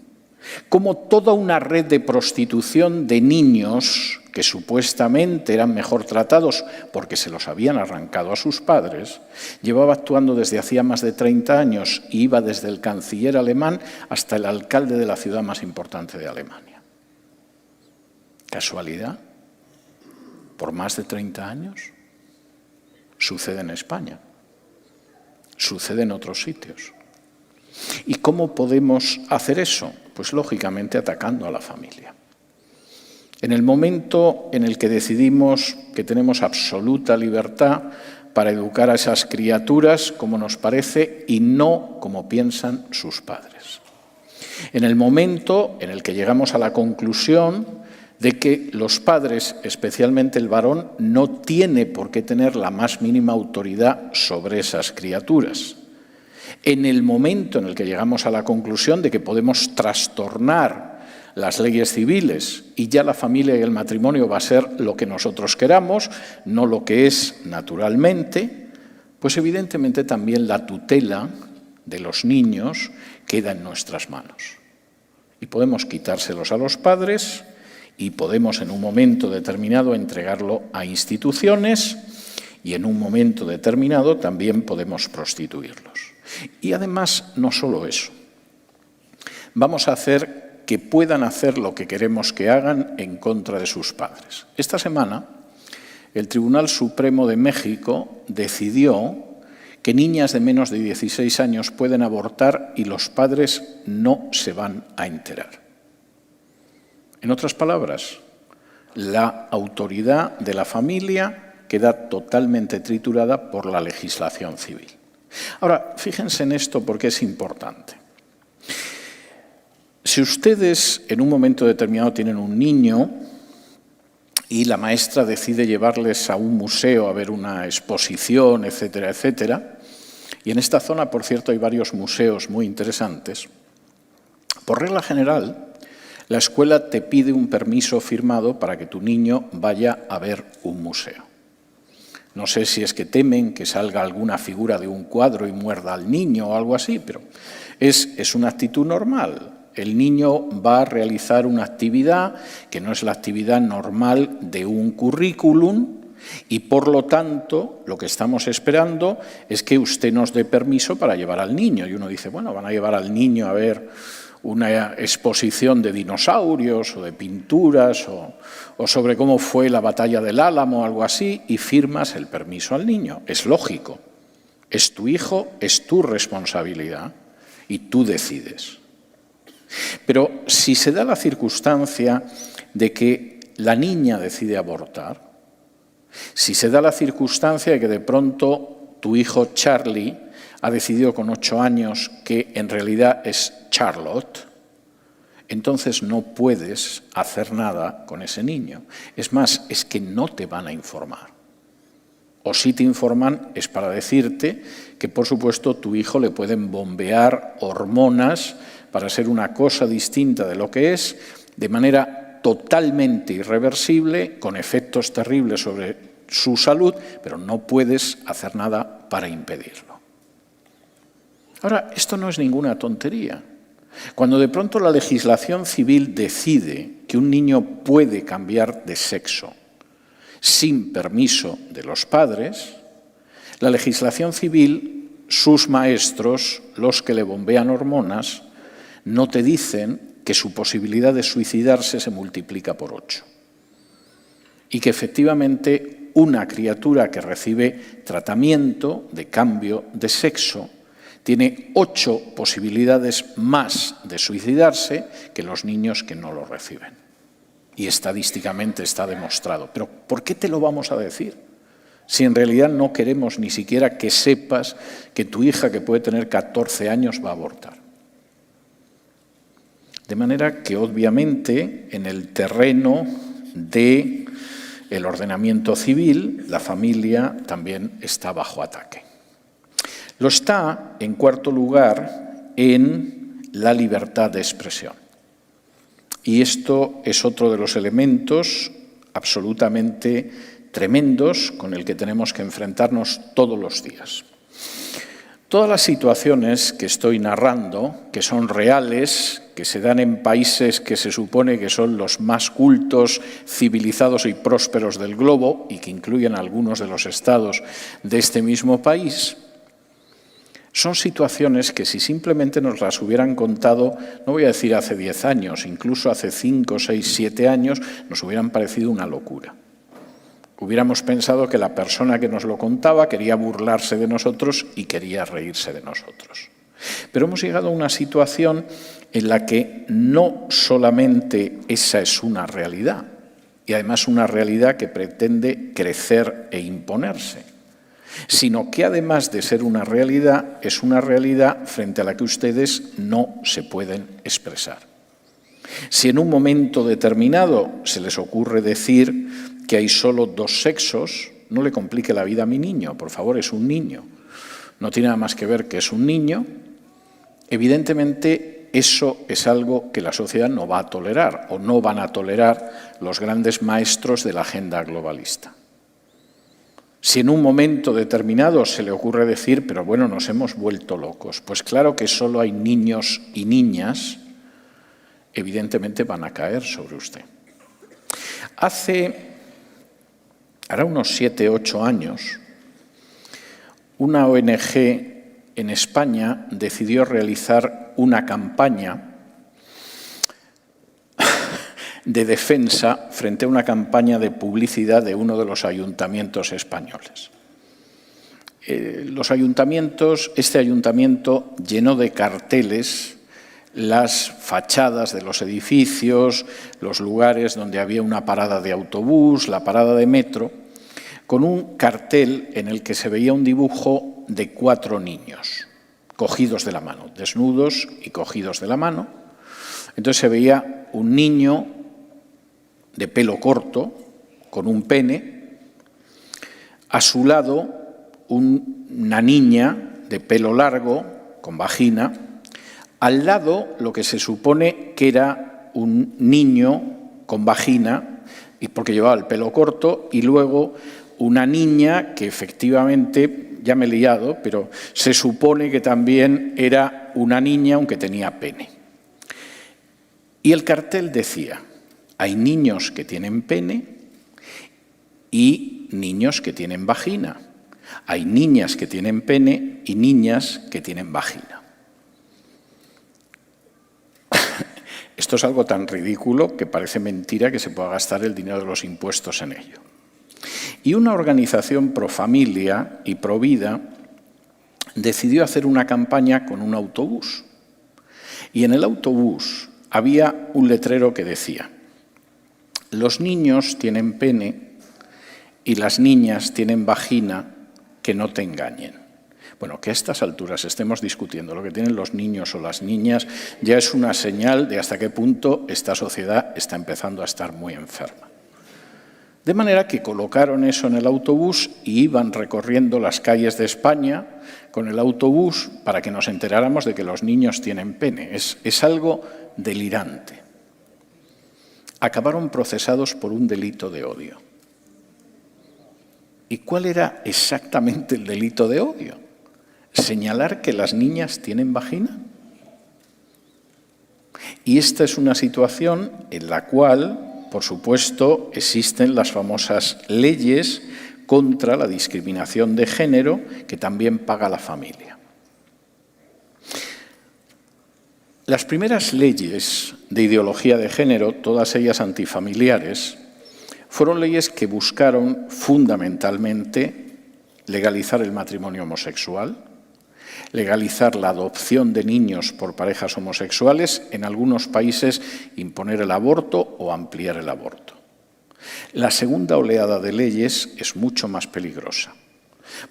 cómo toda una red de prostitución de niños que supuestamente eran mejor tratados porque se los habían arrancado a sus padres, llevaba actuando desde hacía más de 30 años y iba desde el canciller alemán hasta el alcalde de la ciudad más importante de Alemania. ¿Casualidad? ¿Por más de 30 años? Sucede en España. Sucede en otros sitios. ¿Y cómo podemos hacer eso? Pues lógicamente atacando a la familia. En el momento en el que decidimos que tenemos absoluta libertad para educar a esas criaturas como nos parece y no como piensan sus padres. En el momento en el que llegamos a la conclusión de que los padres, especialmente el varón, no tiene por qué tener la más mínima autoridad sobre esas criaturas. En el momento en el que llegamos a la conclusión de que podemos trastornar las leyes civiles y ya la familia y el matrimonio va a ser lo que nosotros queramos, no lo que es naturalmente, pues evidentemente también la tutela de los niños queda en nuestras manos. Y podemos quitárselos a los padres y podemos en un momento determinado entregarlo a instituciones y en un momento determinado también podemos prostituirlos. Y además, no solo eso, vamos a hacer que puedan hacer lo que queremos que hagan en contra de sus padres. Esta semana, el Tribunal Supremo de México decidió que niñas de menos de 16 años pueden abortar y los padres no se van a enterar. En otras palabras, la autoridad de la familia queda totalmente triturada por la legislación civil. Ahora, fíjense en esto porque es importante. Si ustedes en un momento determinado tienen un niño y la maestra decide llevarles a un museo a ver una exposición, etcétera, etcétera, y en esta zona, por cierto, hay varios museos muy interesantes, por regla general, la escuela te pide un permiso firmado para que tu niño vaya a ver un museo. No sé si es que temen que salga alguna figura de un cuadro y muerda al niño o algo así, pero es una actitud normal. El niño va a realizar una actividad que no es la actividad normal de un currículum y, por lo tanto, lo que estamos esperando es que usted nos dé permiso para llevar al niño. Y uno dice, bueno, van a llevar al niño a ver una exposición de dinosaurios o de pinturas o sobre cómo fue la batalla del Álamo o algo así y firmas el permiso al niño. Es lógico. Es tu hijo, es tu responsabilidad y tú decides. Pero si se da la circunstancia de que la niña decide abortar, si se da la circunstancia de que de pronto tu hijo Charlie ha decidido con 8 años que en realidad es Charlotte, entonces no puedes hacer nada con ese niño. Es más, es que no te van a informar. O si te informan es para decirte que, por supuesto, tu hijo le pueden bombear hormonas para ser una cosa distinta de lo que es, de manera totalmente irreversible, con efectos terribles sobre su salud, pero no puedes hacer nada para impedirlo. Ahora, esto no es ninguna tontería. Cuando de pronto la legislación civil decide que un niño puede cambiar de sexo sin permiso de los padres, la legislación civil, sus maestros, los que le bombean hormonas, no te dicen que su posibilidad de suicidarse se multiplica por 8. Y que efectivamente una criatura que recibe tratamiento de cambio de sexo tiene 8 posibilidades más de suicidarse que los niños que no lo reciben. Y estadísticamente está demostrado. Pero ¿por qué te lo vamos a decir? Si en realidad no queremos ni siquiera que sepas que tu hija, que puede tener 14 años, va a abortar. De manera que obviamente en el terreno del ordenamiento civil, la familia también está bajo ataque. Lo está, en cuarto lugar, en la libertad de expresión. Y esto es otro de los elementos absolutamente tremendos con el que tenemos que enfrentarnos todos los días. Todas las situaciones que estoy narrando, que son reales, que se dan en países que se supone que son los más cultos, civilizados y prósperos del globo, y que incluyen algunos de los estados de este mismo país, son situaciones que si simplemente nos las hubieran contado, no voy a decir hace 10 años, incluso hace 5, 6, 7 años, nos hubieran parecido una locura. Hubiéramos pensado que la persona que nos lo contaba quería burlarse de nosotros y quería reírse de nosotros. Pero hemos llegado a una situación en la que no solamente esa es una realidad, y además una realidad que pretende crecer e imponerse, sino que además de ser una realidad, es una realidad frente a la que ustedes no se pueden expresar. Si en un momento determinado se les ocurre decir que hay solo 2 sexos, no le complique la vida a mi niño, por favor, es un niño. No tiene nada más que ver que es un niño. Evidentemente, eso es algo que la sociedad no va a tolerar, o no van a tolerar los grandes maestros de la agenda globalista. Si en un momento determinado se le ocurre decir, pero bueno, nos hemos vuelto locos, pues claro que solo hay niños y niñas, evidentemente van a caer sobre usted. Hará unos 7, 8 años, una ONG en España decidió realizar una campaña de defensa frente a una campaña de publicidad de uno de los ayuntamientos españoles. Este ayuntamiento llenó de carteles las fachadas de los edificios, los lugares donde había una parada de autobús, la parada de metro, con un cartel en el que se veía un dibujo de 4 niños, cogidos de la mano, desnudos y cogidos de la mano. Entonces se veía un niño de pelo corto, con un pene, a su lado una niña de pelo largo, con vagina, al lado lo que se supone que era un niño con vagina, porque llevaba el pelo corto, y luego una niña que efectivamente, ya me he liado, pero se supone que también era una niña aunque tenía pene. Y el cartel decía: hay niños que tienen pene y niños que tienen vagina. Hay niñas que tienen pene y niñas que tienen vagina. Esto es algo tan ridículo que parece mentira que se pueda gastar el dinero de los impuestos en ello. Y una organización pro familia y pro vida decidió hacer una campaña con un autobús. Y en el autobús había un letrero que decía: los niños tienen pene y las niñas tienen vagina, que no te engañen. Bueno, que a estas alturas estemos discutiendo lo que tienen los niños o las niñas ya es una señal de hasta qué punto esta sociedad está empezando a estar muy enferma. De manera que colocaron eso en el autobús y iban recorriendo las calles de España con el autobús para que nos enteráramos de que los niños tienen pene. Es algo delirante. acabaron procesados por un delito de odio. ¿Y cuál era exactamente el delito de odio? ¿Señalar que las niñas tienen vagina? Y esta es una situación en la cual, por supuesto, existen las famosas leyes contra la discriminación de género que también paga la familia. Las primeras leyes de ideología de género, todas ellas antifamiliares, fueron leyes que buscaron fundamentalmente legalizar el matrimonio homosexual, legalizar la adopción de niños por parejas homosexuales, en algunos países imponer el aborto o ampliar el aborto. La segunda oleada de leyes es mucho más peligrosa,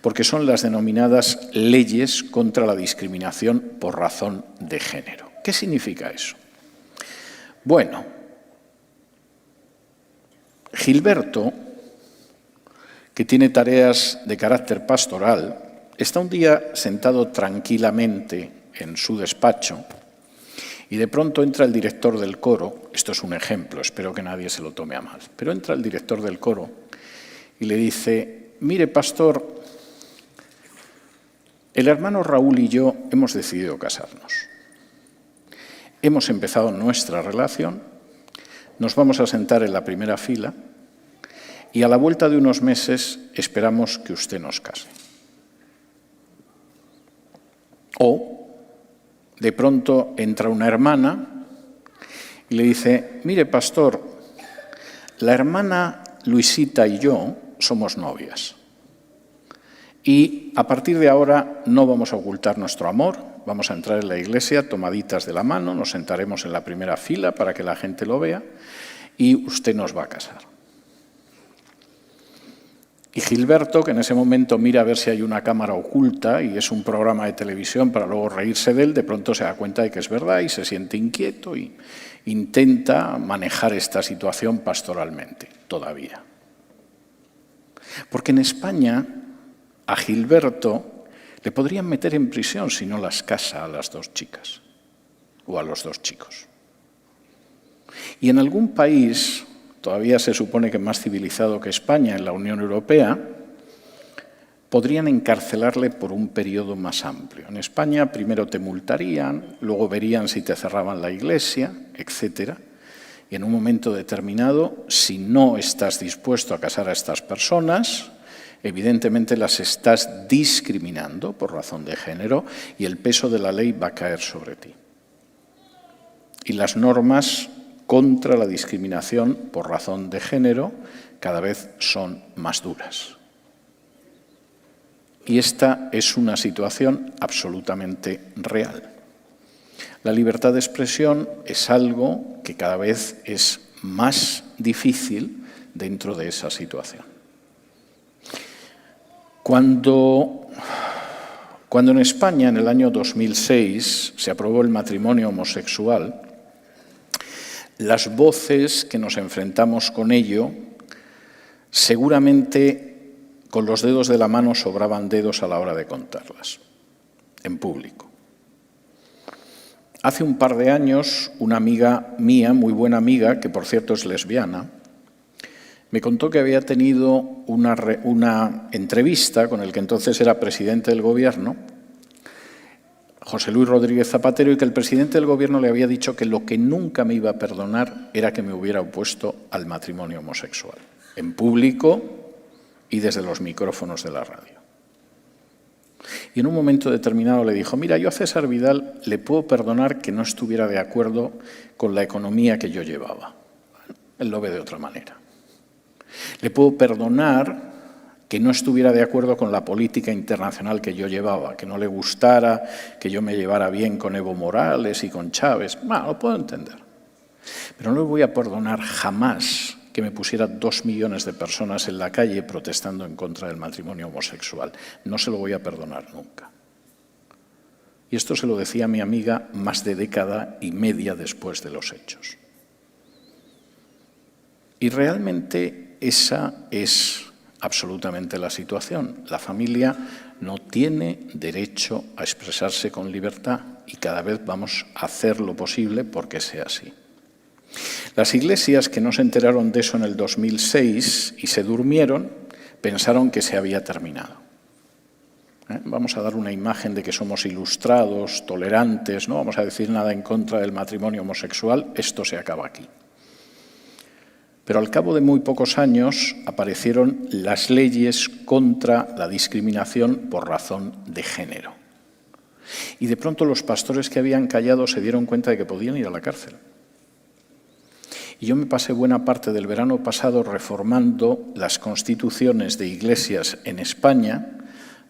porque son las denominadas leyes contra la discriminación por razón de género. ¿Qué significa eso? Bueno, Gilberto, que tiene tareas de carácter pastoral, está un día sentado tranquilamente en su despacho y de pronto entra el director del coro. Esto es un ejemplo, espero que nadie se lo tome a mal, pero entra el director del coro y le dice: mire, pastor, el hermano Raúl y yo hemos decidido casarnos. Hemos empezado nuestra relación, nos vamos a sentar en la primera fila y a la vuelta de unos meses esperamos que usted nos case. O, de pronto, entra una hermana y le dice: mire, pastor, la hermana Luisita y yo somos novias. Y a partir de ahora no vamos a ocultar nuestro amor, vamos a entrar en la iglesia tomaditas de la mano, nos sentaremos en la primera fila para que la gente lo vea y usted nos va a casar. Y Gilberto, que en ese momento mira a ver si hay una cámara oculta y es un programa de televisión para luego reírse de él, de pronto se da cuenta de que es verdad y se siente inquieto y intenta manejar esta situación pastoralmente, todavía. Porque en España a Gilberto le podrían meter en prisión si no las casa a las dos chicas o a los dos chicos. Y en algún país, todavía se supone que más civilizado que España, en la Unión Europea, podrían encarcelarle por un periodo más amplio. En España primero te multarían, luego verían si te cerraban la iglesia, etc. Y en un momento determinado, si no estás dispuesto a casar a estas personas, evidentemente las estás discriminando por razón de género y el peso de la ley va a caer sobre ti. Y las normas contra la discriminación por razón de género cada vez son más duras. Y esta es una situación absolutamente real. La libertad de expresión es algo que cada vez es más difícil dentro de esa situación. Cuando en España, en el año 2006, se aprobó el matrimonio homosexual, las voces que nos enfrentamos con ello, seguramente con los dedos de la mano sobraban dedos a la hora de contarlas, en público. Hace un par de años, una amiga mía, muy buena amiga, que por cierto es lesbiana, me contó que había tenido una entrevista con el que entonces era presidente del gobierno, José Luis Rodríguez Zapatero, y que el presidente del gobierno le había dicho que lo que nunca me iba a perdonar era que me hubiera opuesto al matrimonio homosexual, en público y desde los micrófonos de la radio. Y en un momento determinado le dijo: mira, yo a César Vidal le puedo perdonar que no estuviera de acuerdo con la economía que yo llevaba. Él lo ve de otra manera. Le puedo perdonar que no estuviera de acuerdo con la política internacional que yo llevaba, que no le gustara que yo me llevara bien con Evo Morales y con Chávez. Bueno, lo puedo entender. Pero no le voy a perdonar jamás que me pusiera 2 millones de personas en la calle protestando en contra del matrimonio homosexual. No se lo voy a perdonar nunca. Y esto se lo decía a mi amiga más de década y media después de los hechos. Y realmente esa es absolutamente la situación. La familia no tiene derecho a expresarse con libertad y cada vez vamos a hacer lo posible porque sea así. Las iglesias que no se enteraron de eso en el 2006 y se durmieron, pensaron que se había terminado. Vamos a dar una imagen de que somos ilustrados, tolerantes, no vamos a decir nada en contra del matrimonio homosexual, esto se acaba aquí. Pero al cabo de muy pocos años aparecieron las leyes contra la discriminación por razón de género. Y de pronto los pastores que habían callado se dieron cuenta de que podían ir a la cárcel. Y yo me pasé buena parte del verano pasado reformando las constituciones de iglesias en España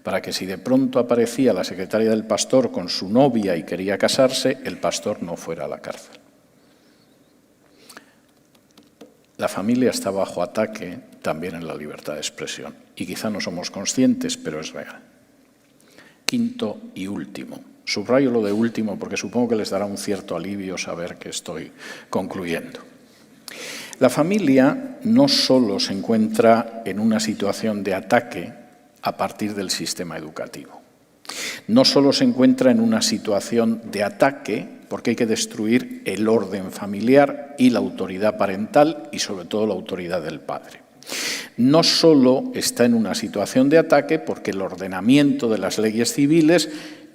para que si de pronto aparecía la secretaria del pastor con su novia y quería casarse, el pastor no fuera a la cárcel. La familia está bajo ataque también en la libertad de expresión y quizá no somos conscientes, pero es real. Quinto y último. Subrayo lo de último porque supongo que les dará un cierto alivio saber que estoy concluyendo. La familia no solo se encuentra en una situación de ataque a partir del sistema educativo. No solo se encuentra en una situación de ataque porque hay que destruir el orden familiar y la autoridad parental y sobre todo la autoridad del padre. No solo está en una situación de ataque porque el ordenamiento de las leyes civiles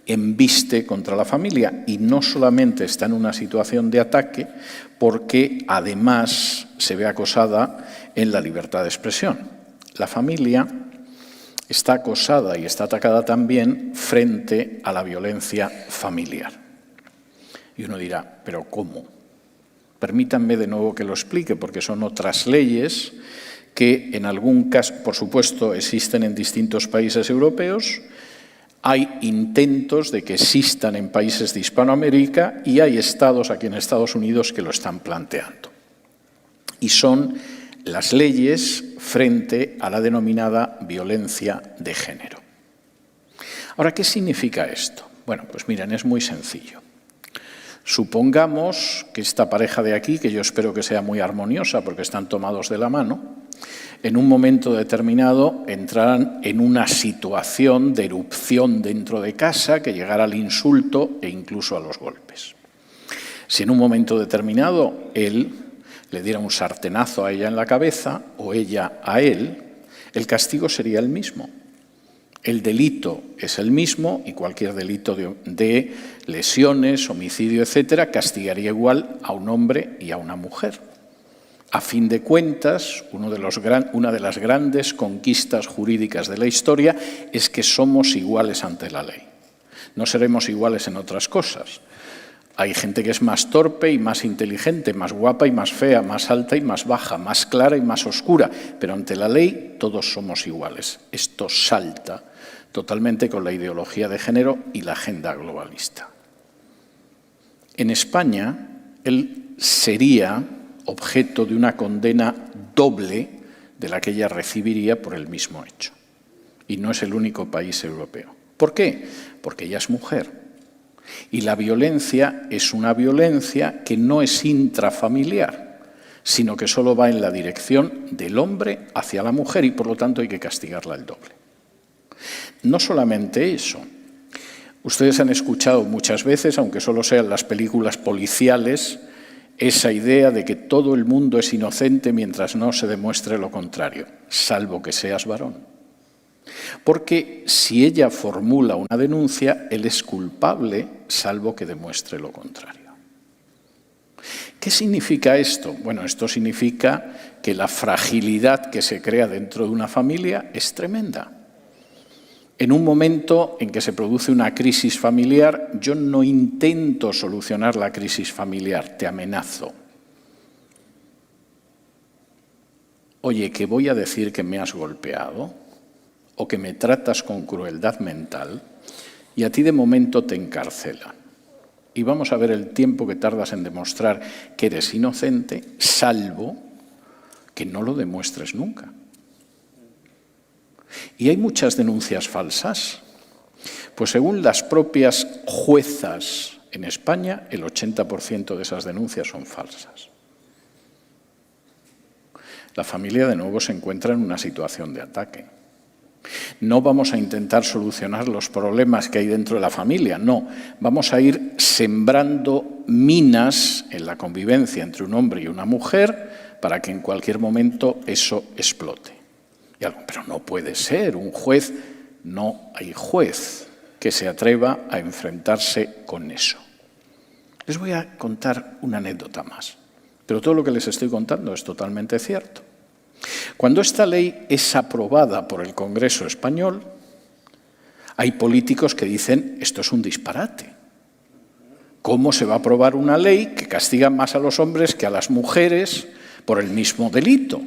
embiste contra la familia y no solamente está en una situación de ataque porque además se ve acosada en la libertad de expresión. La familia está acosada y está atacada también frente a la violencia familiar. Y uno dirá, ¿pero cómo? Permítanme de nuevo que lo explique, porque son otras leyes que en algún caso, por supuesto, existen en distintos países europeos, hay intentos de que existan en países de Hispanoamérica y hay estados aquí en Estados Unidos que lo están planteando. Y son las leyes frente a la denominada violencia de género. Ahora, ¿qué significa esto? Bueno, pues miren, es muy sencillo. Supongamos que esta pareja de aquí, que yo espero que sea muy armoniosa porque están tomados de la mano, en un momento determinado entraran en una situación de erupción dentro de casa que llegara al insulto e incluso a los golpes. Si en un momento determinado él le diera un sartenazo a ella en la cabeza o ella a él, el castigo sería el mismo. El delito es el mismo y cualquier delito de lesiones, homicidio, etcétera, castigaría igual a un hombre y a una mujer. A fin de cuentas, una de las grandes conquistas jurídicas de la historia es que somos iguales ante la ley. No seremos iguales en otras cosas. Hay gente que es más torpe y más inteligente, más guapa y más fea, más alta y más baja, más clara y más oscura, pero ante la ley todos somos iguales. Esto salta totalmente con la ideología de género y la agenda globalista. En España, él sería objeto de una condena doble de la que ella recibiría por el mismo hecho. Y no es el único país europeo. ¿Por qué? Porque ella es mujer. Y la violencia es una violencia que no es intrafamiliar, sino que solo va en la dirección del hombre hacia la mujer y por lo tanto hay que castigarla el doble. No solamente eso. Ustedes han escuchado muchas veces, aunque solo sean las películas policiales, esa idea de que todo el mundo es inocente mientras no se demuestre lo contrario, salvo que seas varón. Porque si ella formula una denuncia, él es culpable, salvo que demuestre lo contrario. ¿Qué significa esto? Bueno, esto significa que la fragilidad que se crea dentro de una familia es tremenda. En un momento en que se produce una crisis familiar, yo no intento solucionar la crisis familiar, te amenazo. Oye, que voy a decir que me has golpeado o que me tratas con crueldad mental y a ti de momento te encarcelan. Y vamos a ver el tiempo que tardas en demostrar que eres inocente, salvo que no lo demuestres nunca. ¿Y hay muchas denuncias falsas? Pues según las propias juezas en España, el 80% de esas denuncias son falsas. La familia de nuevo se encuentra en una situación de ataque. No vamos a intentar solucionar los problemas que hay dentro de la familia, no. Vamos a ir sembrando minas en la convivencia entre un hombre y una mujer para que en cualquier momento eso explote. Pero no puede ser, un juez, no hay juez que se atreva a enfrentarse con eso. Les voy a contar una anécdota más, pero todo lo que les estoy contando es totalmente cierto. Cuando esta ley es aprobada por el Congreso español, hay políticos que dicen esto es un disparate. ¿Cómo se va a aprobar una ley que castiga más a los hombres que a las mujeres por el mismo delito?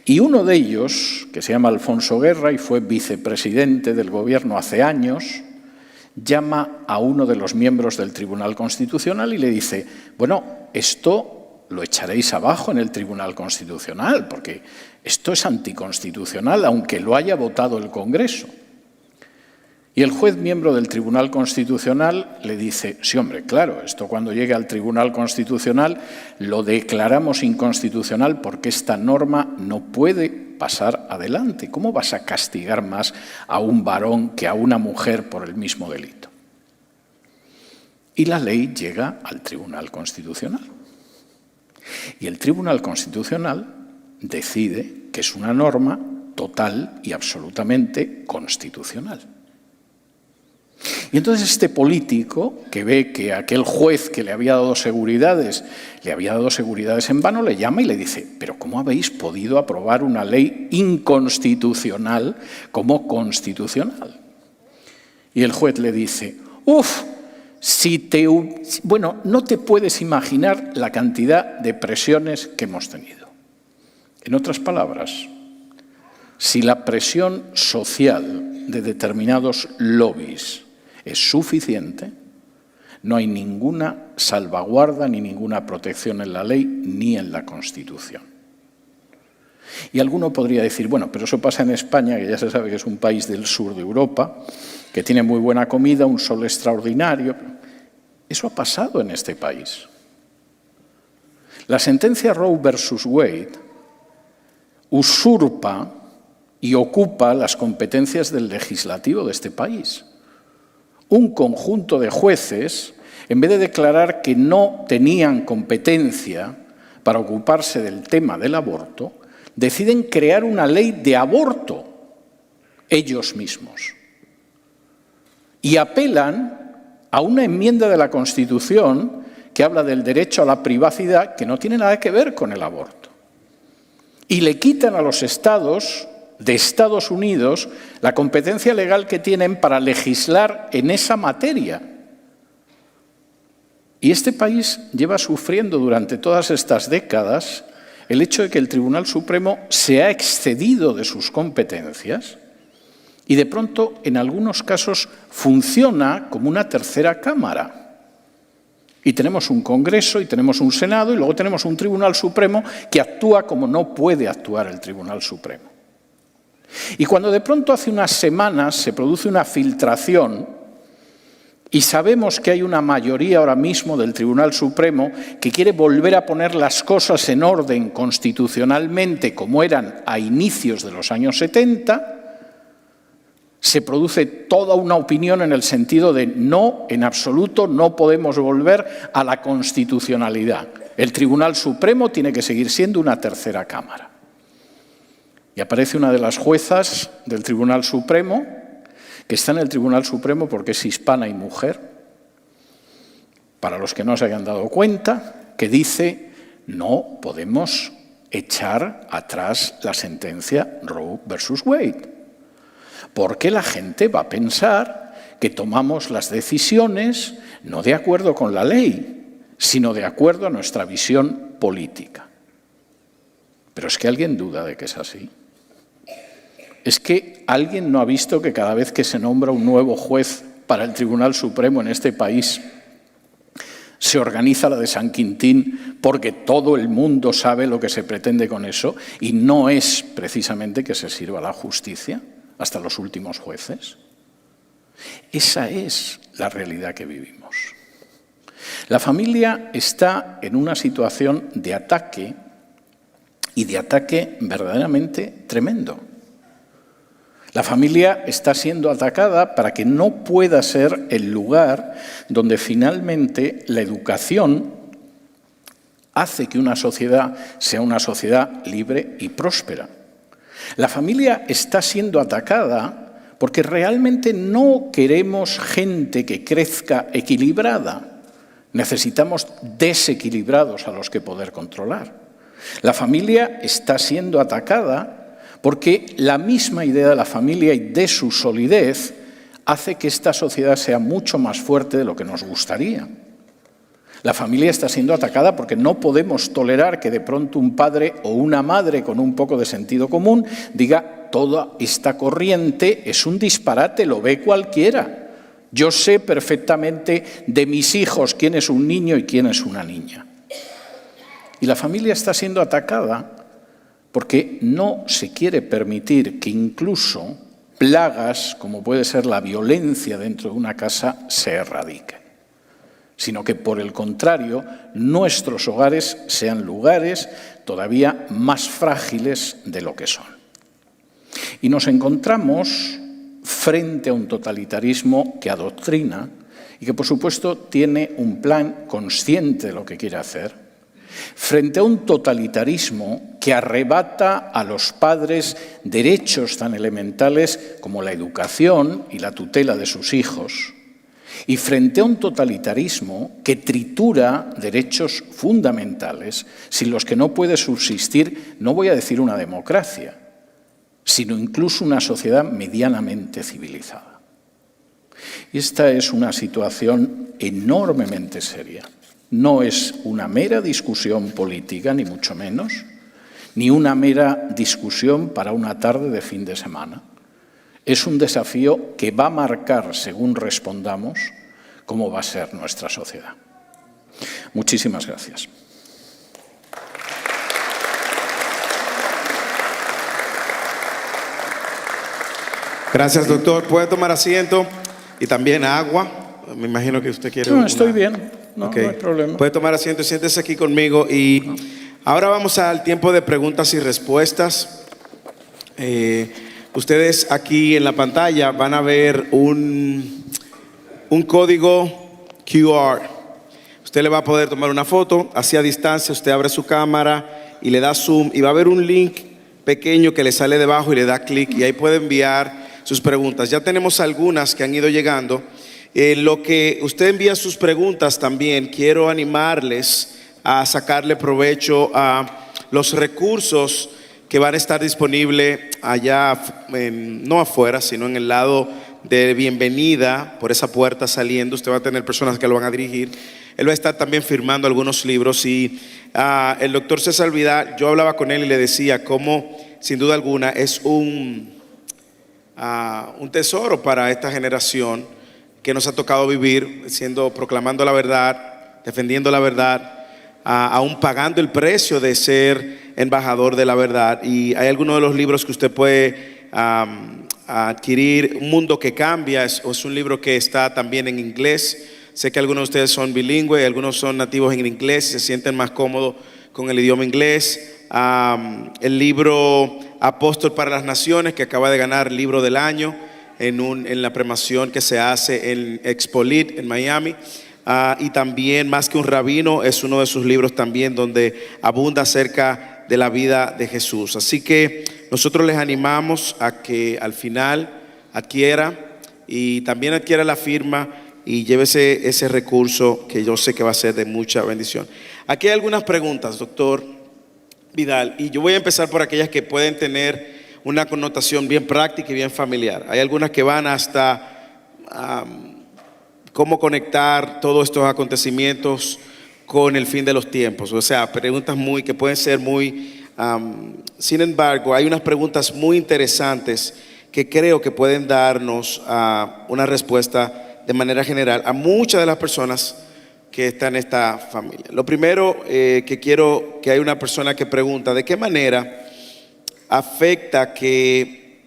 Y uno de ellos, que se llama Alfonso Guerra y fue vicepresidente del gobierno hace años, llama a uno de los miembros del Tribunal Constitucional y le dice, bueno, esto lo echaréis abajo en el Tribunal Constitucional, porque esto es anticonstitucional, aunque lo haya votado el Congreso. Y el juez miembro del Tribunal Constitucional le dice, sí, hombre, claro, esto cuando llegue al Tribunal Constitucional lo declaramos inconstitucional porque esta norma no puede pasar adelante. ¿Cómo vas a castigar más a un varón que a una mujer por el mismo delito? Y la ley llega al Tribunal Constitucional. Y el Tribunal Constitucional decide que es una norma total y absolutamente constitucional. Y entonces este político, que ve que aquel juez que le había dado seguridades en vano, le llama y le dice, pero ¿cómo habéis podido aprobar una ley inconstitucional como constitucional? Y el juez le dice, no te puedes imaginar la cantidad de presiones que hemos tenido. En otras palabras, si la presión social de determinados lobbies es suficiente, no hay ninguna salvaguarda ni ninguna protección en la ley ni en la Constitución. Y alguno podría decir, bueno, pero eso pasa en España, que ya se sabe que es un país del sur de Europa, que tiene muy buena comida, un sol extraordinario. Eso ha pasado en este país. La sentencia Roe versus Wade usurpa y ocupa las competencias del legislativo de este país. Un conjunto de jueces, en vez de declarar que no tenían competencia para ocuparse del tema del aborto, deciden crear una ley de aborto ellos mismos. Y apelan a una enmienda de la Constitución que habla del derecho a la privacidad que no tiene nada que ver con el aborto. Y le quitan a los estados de Estados Unidos la competencia legal que tienen para legislar en esa materia. Y este país lleva sufriendo durante todas estas décadas el hecho de que el Tribunal Supremo se ha excedido de sus competencias y de pronto, en algunos casos, funciona como una tercera cámara. Y tenemos un Congreso y tenemos un Senado y luego tenemos un Tribunal Supremo que actúa como no puede actuar el Tribunal Supremo. Y cuando de pronto hace unas semanas se produce una filtración y sabemos que hay una mayoría ahora mismo del Tribunal Supremo que quiere volver a poner las cosas en orden constitucionalmente como eran a inicios de los años 70, se produce toda una opinión en el sentido de no, en absoluto, no podemos volver a la constitucionalidad. El Tribunal Supremo tiene que seguir siendo una tercera cámara. Y aparece una de las juezas del Tribunal Supremo, que está en el Tribunal Supremo porque es hispana y mujer, para los que no se hayan dado cuenta, que dice, no podemos echar atrás la sentencia Roe versus Wade, porque la gente va a pensar que tomamos las decisiones no de acuerdo con la ley, sino de acuerdo a nuestra visión política. Pero es que alguien duda de que es así. ¿Es que alguien no ha visto que cada vez que se nombra un nuevo juez para el Tribunal Supremo en este país, se organiza la de San Quintín porque todo el mundo sabe lo que se pretende con eso y no es precisamente que se sirva la justicia hasta los últimos jueces? Esa es la realidad que vivimos. La familia está en una situación de ataque y de ataque verdaderamente tremendo. La familia está siendo atacada para que no pueda ser el lugar donde finalmente la educación hace que una sociedad sea una sociedad libre y próspera. La familia está siendo atacada porque realmente no queremos gente que crezca equilibrada. Necesitamos desequilibrados a los que poder controlar. La familia está siendo atacada porque la misma idea de la familia y de su solidez hace que esta sociedad sea mucho más fuerte de lo que nos gustaría. La familia está siendo atacada porque no podemos tolerar que de pronto un padre o una madre con un poco de sentido común diga: toda esta corriente es un disparate, lo ve cualquiera. Yo sé perfectamente de mis hijos quién es un niño y quién es una niña. Y la familia está siendo atacada porque no se quiere permitir que incluso plagas, como puede ser la violencia dentro de una casa, se erradiquen, sino que, por el contrario, nuestros hogares sean lugares todavía más frágiles de lo que son. Y nos encontramos frente a un totalitarismo que adoctrina y que, por supuesto, tiene un plan consciente de lo que quiere hacer, frente a un totalitarismo que arrebata a los padres derechos tan elementales como la educación y la tutela de sus hijos, y frente a un totalitarismo que tritura derechos fundamentales sin los que no puede subsistir, no voy a decir una democracia, sino incluso una sociedad medianamente civilizada. Y esta es una situación enormemente seria. No es una mera discusión política, ni mucho menos, ni una mera discusión para una tarde de fin de semana. Es un desafío que va a marcar, según respondamos, cómo va a ser nuestra sociedad. Muchísimas gracias. Gracias, doctor. ¿Puede tomar asiento? Y también agua. Me imagino que usted quiere. No, estoy bien. No, okay. No hay problema. Puede tomar asiento, siéntese aquí conmigo. Y ahora vamos al tiempo de preguntas y respuestas. Ustedes aquí en la pantalla van a ver un código QR. Usted le va a poder tomar una foto así a distancia. Usted abre su cámara y le da zoom y va a haber un link pequeño que le sale debajo y le da clic y ahí puede enviar sus preguntas. Ya tenemos algunas que han ido llegando. Lo que usted envía sus preguntas también, quiero animarles a sacarle provecho a los recursos que van a estar disponibles allá, no afuera, sino en el lado de bienvenida, por esa puerta saliendo. Usted va a tener personas que lo van a dirigir. Él va a estar también firmando algunos libros y el doctor César Vidal, yo hablaba con él y le decía cómo, sin duda alguna, es un tesoro para esta generación que nos ha tocado vivir, proclamando la verdad, defendiendo la verdad, aún pagando el precio de ser embajador de la verdad. Y hay algunos de los libros que usted puede adquirir. Un mundo que cambia es un libro que está también en inglés. Sé que algunos de ustedes son bilingües, algunos son nativos en inglés y se sienten más cómodos con el idioma inglés. El libro Apóstol para las Naciones, que acaba de ganar Libro del Año en la premiación que se hace en Expolit en Miami. Y también Más que un rabino es uno de sus libros también donde abunda acerca de la vida de Jesús. Así que nosotros les animamos a que al final adquiera y también adquiera la firma y llévese ese recurso que yo sé que va a ser de mucha bendición. Aquí hay algunas preguntas, doctor Vidal, y yo voy a empezar por aquellas que pueden tener una connotación bien práctica y bien familiar. Hay algunas que van hasta cómo conectar todos estos acontecimientos con el fin de los tiempos. O sea, preguntas que pueden ser muy... sin embargo, hay unas preguntas muy interesantes que creo que pueden darnos una respuesta de manera general a muchas de las personas que están en esta familia. Lo primero que hay una persona que pregunta: ¿de qué manera afecta que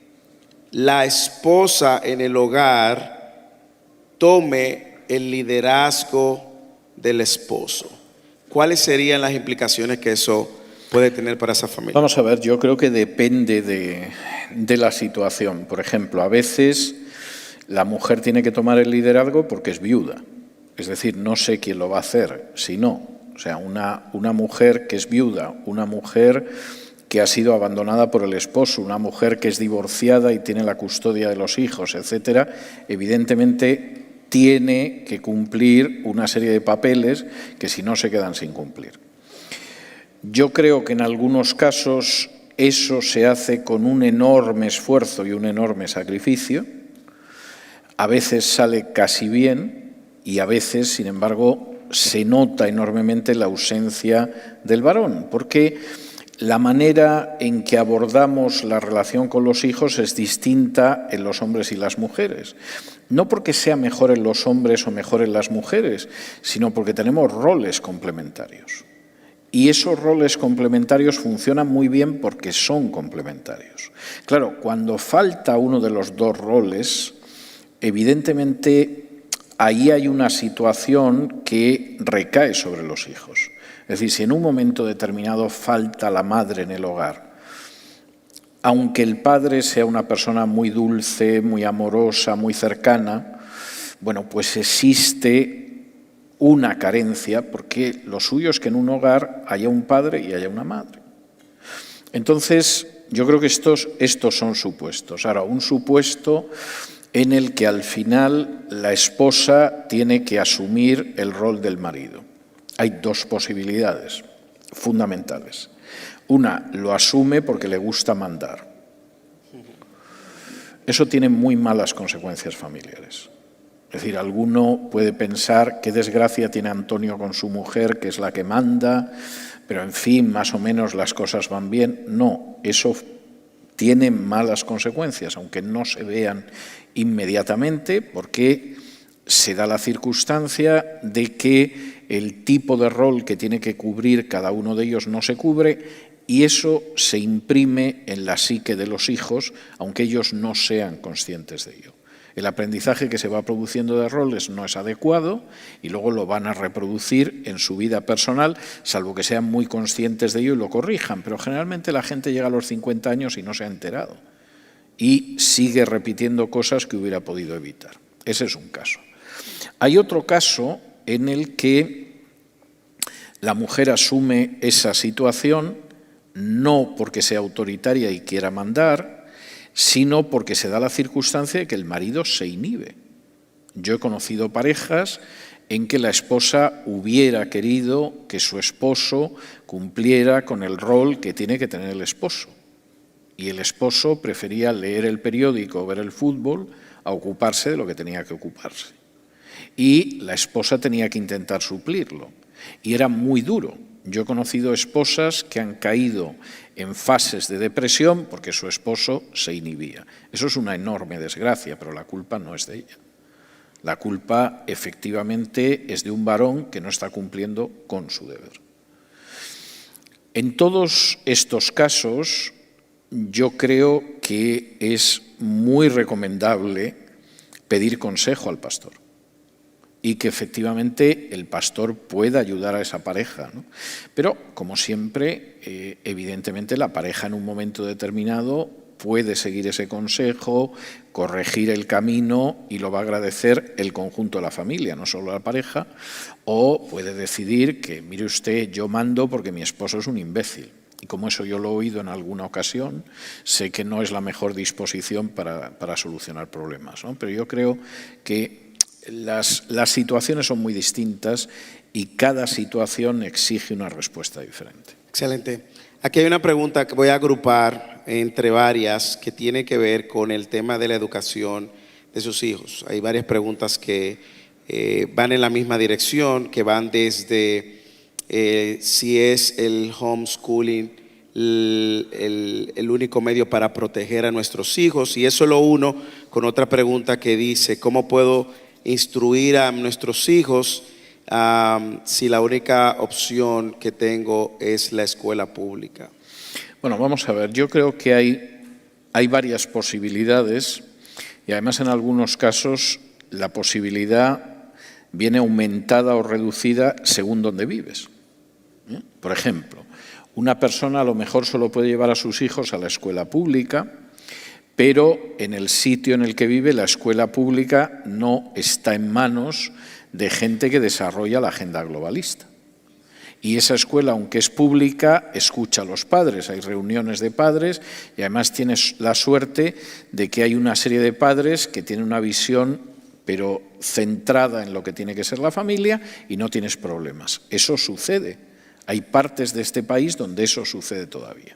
la esposa en el hogar tome el liderazgo del esposo? ¿Cuáles serían las implicaciones que eso puede tener para esa familia? Vamos a ver, yo creo que depende de la situación. Por ejemplo, a veces la mujer tiene que tomar el liderazgo porque es viuda. Es decir, no sé quién lo va a hacer, si no. O sea, una mujer que es viuda, una mujer que ha sido abandonada por el esposo, una mujer que es divorciada y tiene la custodia de los hijos, etcétera, evidentemente tiene que cumplir una serie de papeles que si no se quedan sin cumplir. Yo creo que en algunos casos eso se hace con un enorme esfuerzo y un enorme sacrificio. A veces sale casi bien y a veces, sin embargo, se nota enormemente la ausencia del varón, porque la manera en que abordamos la relación con los hijos es distinta en los hombres y las mujeres. No porque sea mejor en los hombres o mejor en las mujeres, sino porque tenemos roles complementarios. Y esos roles complementarios funcionan muy bien porque son complementarios. Claro, cuando falta uno de los dos roles, evidentemente ahí hay una situación que recae sobre los hijos. Es decir, si en un momento determinado falta la madre en el hogar, aunque el padre sea una persona muy dulce, muy amorosa, muy cercana, bueno, pues existe una carencia, porque lo suyo es que en un hogar haya un padre y haya una madre. Entonces, yo creo que estos son supuestos. Ahora, un supuesto en el que al final la esposa tiene que asumir el rol del marido. Hay dos posibilidades fundamentales. Una, lo asume porque le gusta mandar. Eso tiene muy malas consecuencias familiares. Es decir, alguno puede pensar qué desgracia tiene Antonio con su mujer, que es la que manda, pero en fin, más o menos las cosas van bien. No, eso tiene malas consecuencias, aunque no se vean inmediatamente, porque se da la circunstancia de que el tipo de rol que tiene que cubrir cada uno de ellos no se cubre y eso se imprime en la psique de los hijos, aunque ellos no sean conscientes de ello. El aprendizaje que se va produciendo de roles no es adecuado y luego lo van a reproducir en su vida personal, salvo que sean muy conscientes de ello y lo corrijan. Pero generalmente la gente llega a los 50 años y no se ha enterado y sigue repitiendo cosas que hubiera podido evitar. Ese es un caso. Hay otro caso en el que la mujer asume esa situación no porque sea autoritaria y quiera mandar, sino porque se da la circunstancia de que el marido se inhibe. Yo he conocido parejas en que la esposa hubiera querido que su esposo cumpliera con el rol que tiene que tener el esposo. Y el esposo prefería leer el periódico o ver el fútbol a ocuparse de lo que tenía que ocuparse. Y la esposa tenía que intentar suplirlo. Y era muy duro. Yo he conocido esposas que han caído en fases de depresión porque su esposo se inhibía. Eso es una enorme desgracia, pero la culpa no es de ella. La culpa, efectivamente, es de un varón que no está cumpliendo con su deber. En todos estos casos, yo creo que es muy recomendable pedir consejo al pastor y que efectivamente el pastor pueda ayudar a esa pareja, ¿no? Pero, como siempre, evidentemente la pareja en un momento determinado puede seguir ese consejo, corregir el camino y lo va a agradecer el conjunto de la familia, no solo la pareja, o puede decidir que, mire usted, yo mando porque mi esposo es un imbécil. Y como eso yo lo he oído en alguna ocasión, sé que no es la mejor disposición para solucionar problemas, ¿no? Pero yo creo que las situaciones son muy distintas y cada situación exige una respuesta diferente. Excelente. Aquí hay una pregunta que voy a agrupar entre varias que tiene que ver con el tema de la educación de sus hijos. Hay varias preguntas que van en la misma dirección, que van desde si es el homeschooling el único medio para proteger a nuestros hijos, y eso lo uno con otra pregunta que dice, ¿cómo puedo instruir a nuestros hijos si la única opción que tengo es la escuela pública? Bueno, vamos a ver, yo creo que hay varias posibilidades y además en algunos casos la posibilidad viene aumentada o reducida según donde vives. Por ejemplo, Una persona a lo mejor solo puede llevar a sus hijos a la escuela pública, pero en el sitio en el que vive la escuela pública no está en manos de gente que desarrolla la agenda globalista. Y esa escuela, aunque es pública, escucha a los padres. Hay reuniones de padres y además tienes la suerte de que hay una serie de padres que tienen una visión pero centrada en lo que tiene que ser la familia y no tienes problemas. Eso sucede. Hay partes de este país donde eso sucede todavía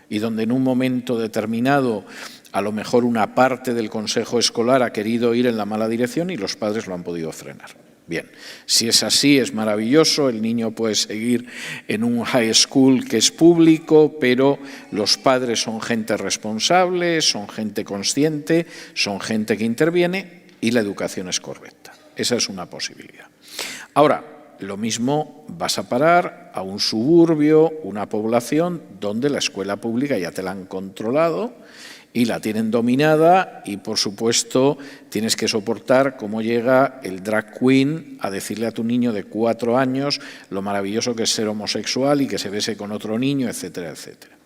y donde en un momento determinado a lo mejor una parte del consejo escolar ha querido ir en la mala dirección y los padres lo han podido frenar. Bien, si es así es maravilloso, el niño puede seguir en un high school que es público, pero los padres son gente responsable, son gente consciente, son gente que interviene y la educación es correcta. Esa es una posibilidad. Ahora, lo mismo vas a parar a un suburbio, una población donde la escuela pública ya te la han controlado y la tienen dominada y, por supuesto, tienes que soportar cómo llega el drag queen a decirle a tu niño de 4 años lo maravilloso que es ser homosexual y que se bese con otro niño, etcétera, etcétera.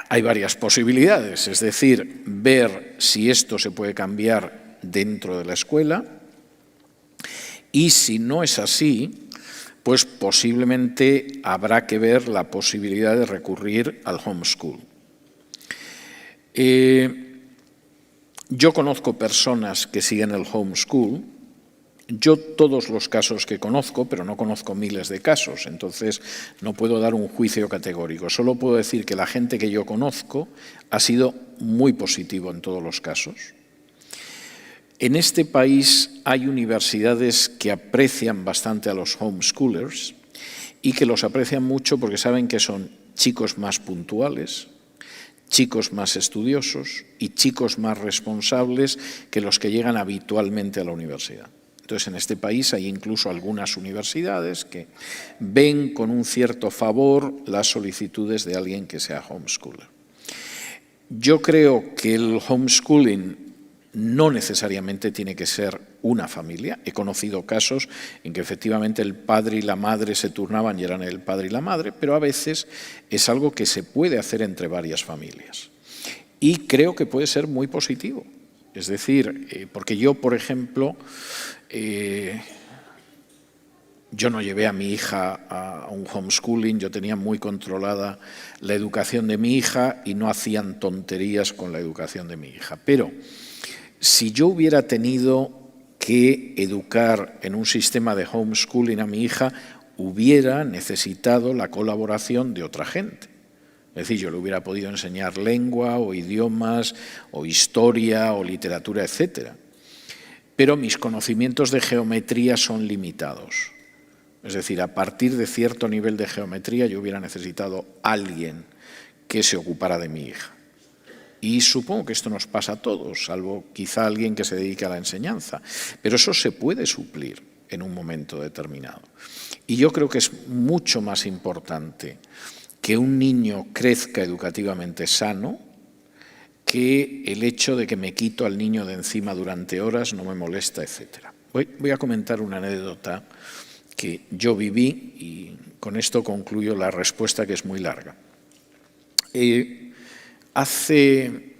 Hay varias posibilidades, es decir, ver si esto se puede cambiar dentro de la escuela y, si no es así, pues posiblemente habrá que ver la posibilidad de recurrir al homeschool. Yo conozco personas que siguen el homeschool. Yo todos los casos que conozco, pero no conozco miles de casos, entonces no puedo dar un juicio categórico. Solo puedo decir que la gente que yo conozco ha sido muy positivo en todos los casos. En este país hay universidades que aprecian bastante a los homeschoolers y que los aprecian mucho porque saben que son chicos más puntuales, chicos más estudiosos y chicos más responsables que los que llegan habitualmente a la universidad. Entonces, en este país hay incluso algunas universidades que ven con un cierto favor las solicitudes de alguien que sea homeschooler. Yo creo que el homeschooling no necesariamente tiene que ser una familia. He conocido casos en que efectivamente el padre y la madre se turnaban y eran el padre y la madre, pero a veces es algo que se puede hacer entre varias familias. Y creo que puede ser muy positivo. Es decir, porque yo, por ejemplo, yo no llevé a mi hija a un homeschooling, yo tenía muy controlada la educación de mi hija y no hacían tonterías con la educación de mi hija. Pero si yo hubiera tenido que educar en un sistema de homeschooling a mi hija, hubiera necesitado la colaboración de otra gente. Es decir, yo le hubiera podido enseñar lengua o idiomas o historia o literatura, etcétera. Pero mis conocimientos de geometría son limitados. Es decir, a partir de cierto nivel de geometría yo hubiera necesitado a alguien que se ocupara de mi hija. Y supongo que esto nos pasa a todos, salvo quizá alguien que se dedique a la enseñanza. Pero eso se puede suplir en un momento determinado. Y yo creo que es mucho más importante que un niño crezca educativamente sano que el hecho de que me quito al niño de encima durante horas, no me molesta, etcétera. Voy a comentar una anécdota que yo viví y con esto concluyo la respuesta, que es muy larga. Hace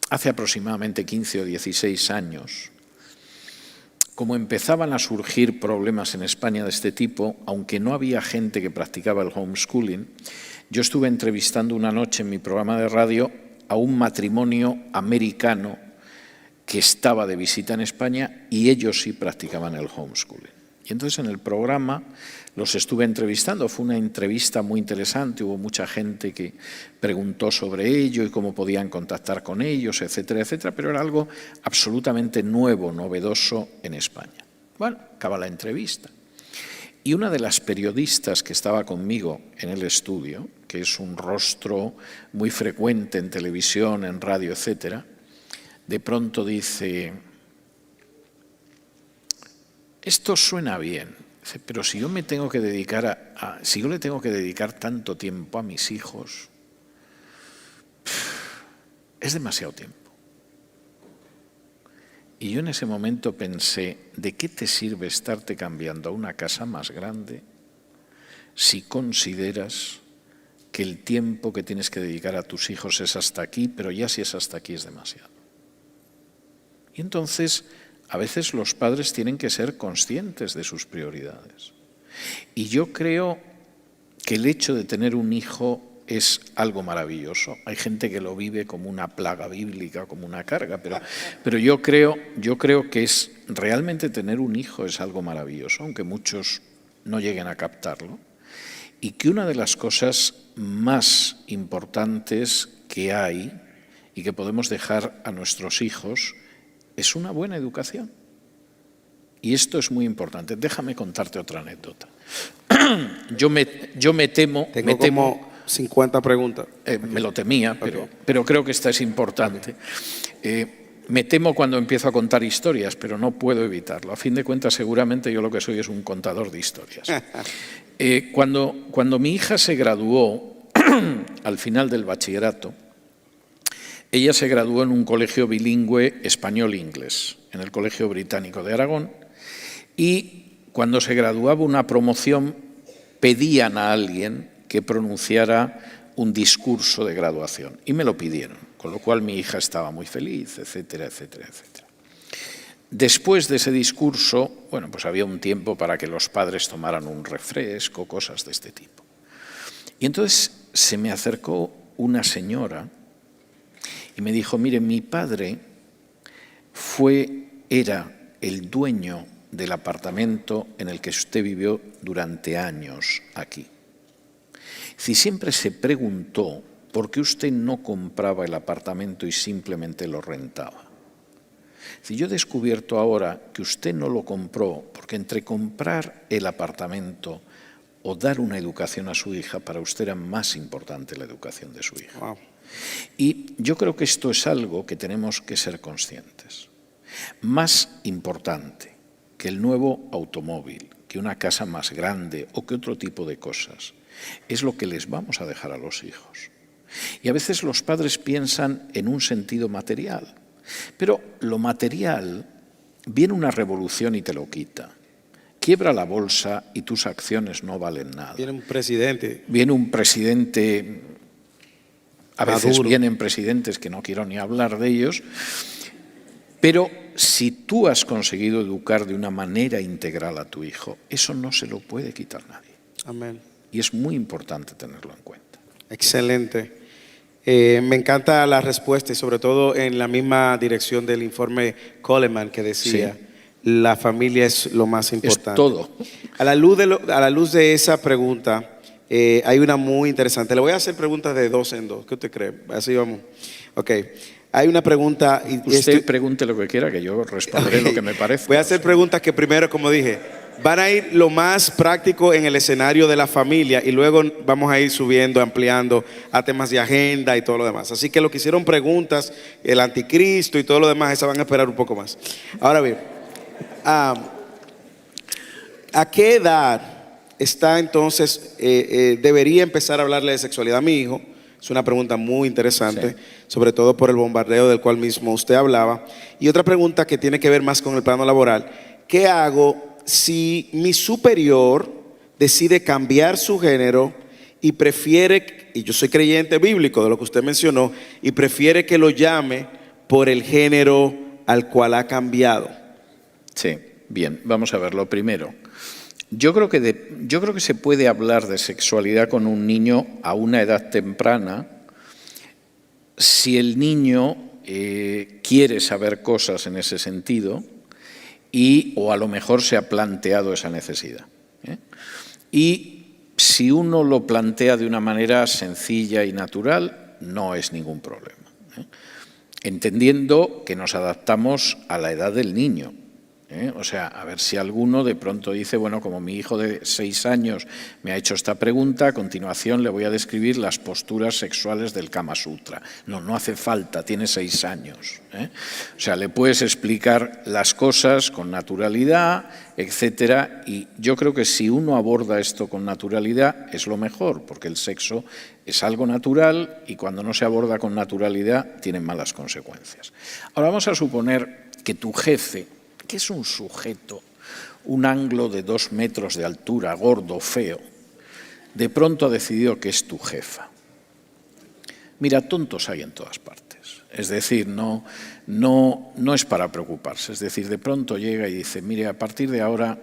aproximadamente 15 o 16 años, como empezaban a surgir problemas en España de este tipo, aunque no había gente que practicaba el homeschooling, yo estuve entrevistando una noche en mi programa de radio a un matrimonio americano que estaba de visita en España y ellos sí practicaban el homeschooling. Y entonces en el programa los estuve entrevistando, fue una entrevista muy interesante, hubo mucha gente que preguntó sobre ello y cómo podían contactar con ellos, etcétera, etcétera, pero era algo absolutamente nuevo, novedoso en España. Bueno, acaba la entrevista. Y una de las periodistas que estaba conmigo en el estudio, que es un rostro muy frecuente en televisión, en radio, etcétera, de pronto dice: esto suena bien, pero si yo me tengo que dedicar si yo le tengo que dedicar tanto tiempo a mis hijos, es demasiado tiempo. Y yo en ese momento pensé, ¿de qué te sirve estarte cambiando a una casa más grande si consideras que el tiempo que tienes que dedicar a tus hijos es hasta aquí, pero ya si es hasta aquí es demasiado. Y entonces, a veces los padres tienen que ser conscientes de sus prioridades. Y yo creo que el hecho de tener un hijo es algo maravilloso. Hay gente que lo vive como una plaga bíblica, como una carga, pero yo creo que es realmente tener un hijo es algo maravilloso, aunque muchos no lleguen a captarlo. Y que una de las cosas más importantes que hay y que podemos dejar a nuestros hijos es una buena educación. Y esto es muy importante. Déjame contarte otra anécdota. Yo me temo... Tengo como 50 preguntas. Me lo temía, pero creo que esta es importante. Me temo cuando empiezo a contar historias, pero no puedo evitarlo. A fin de cuentas, seguramente yo lo que soy es un contador de historias. Cuando mi hija se graduó, al final del bachillerato, ella se graduó en un colegio bilingüe español-inglés, en el Colegio Británico de Aragón, y cuando se graduaba una promoción pedían a alguien que pronunciara un discurso de graduación, y me lo pidieron, con lo cual mi hija estaba muy feliz, etcétera, etcétera, etcétera. Después de ese discurso, bueno, pues había un tiempo para que los padres tomaran un refresco, cosas de este tipo. Y entonces se me acercó una señora y me dijo, mire, mi padre era el dueño del apartamento en el que usted vivió durante años aquí. Si siempre se preguntó por qué usted no compraba el apartamento y simplemente lo rentaba. Si yo he descubierto ahora que usted no lo compró, porque entre comprar el apartamento o dar una educación a su hija, para usted era más importante la educación de su hija. Wow. Y yo creo que esto es algo que tenemos que ser conscientes. Más importante que el nuevo automóvil, que una casa más grande o que otro tipo de cosas, es lo que les vamos a dejar a los hijos. Y a veces los padres piensan en un sentido material, pero lo material, viene una revolución y te lo quita. Quiebra la bolsa y tus acciones no valen nada. Viene un presidente. Viene un presidente, a veces Maduro. vienen presidentes que no quiero ni hablar de ellos, pero si tú has conseguido educar de una manera integral a tu hijo, eso no se lo puede quitar nadie. Amén. Y es muy importante tenerlo en cuenta. Excelente. Me encanta la respuesta y sobre todo en la misma dirección del informe Coleman que decía, Sí. La familia es lo más importante. Es todo. A la luz de esa pregunta, hay una muy interesante. Le voy a hacer preguntas de dos en dos. ¿Qué usted cree? Así vamos. Ok. Hay una pregunta. Usted pregunte lo que quiera, que yo responderé lo que me parece. Voy a hacer preguntas que primero, como dije, van a ir lo más práctico en el escenario de la familia y luego vamos a ir subiendo, ampliando a temas de agenda y todo lo demás. Así que lo que hicieron preguntas, el anticristo y todo lo demás, esas van a esperar un poco más. Ahora bien, ¿a qué edad está entonces, debería empezar a hablarle de sexualidad a mi hijo? Es una pregunta muy interesante, sí, sobre todo por el bombardeo del cual mismo usted hablaba. Y otra pregunta que tiene que ver más con el plano laboral. ¿Qué hago si mi superior decide cambiar su género y prefiere, y yo soy creyente bíblico de lo que usted mencionó, y prefiere que lo llame por el género al cual ha cambiado? Sí, bien, vamos a ver lo primero. Yo creo que se puede hablar de sexualidad con un niño a una edad temprana si el niño quiere saber cosas en ese sentido o a lo mejor se ha planteado esa necesidad. Y si uno lo plantea de una manera sencilla y natural, no es ningún problema. Entendiendo que nos adaptamos a la edad del niño. O sea, a ver si alguno de pronto dice, bueno, como mi hijo de 6 años me ha hecho esta pregunta, a continuación le voy a describir las posturas sexuales del Kama Sutra. No hace falta, tiene 6 años. O sea, le puedes explicar las cosas con naturalidad, etcétera, y yo creo que si uno aborda esto con naturalidad es lo mejor, porque el sexo es algo natural y cuando no se aborda con naturalidad tiene malas consecuencias. Ahora vamos a suponer que tu jefe, que es un sujeto, un anglo de 2 metros de altura, gordo, feo, de pronto ha decidido que es tu jefa. Mira, tontos hay en todas partes. Es decir, no es para preocuparse. Es decir, de pronto llega y dice, mire, a partir de ahora,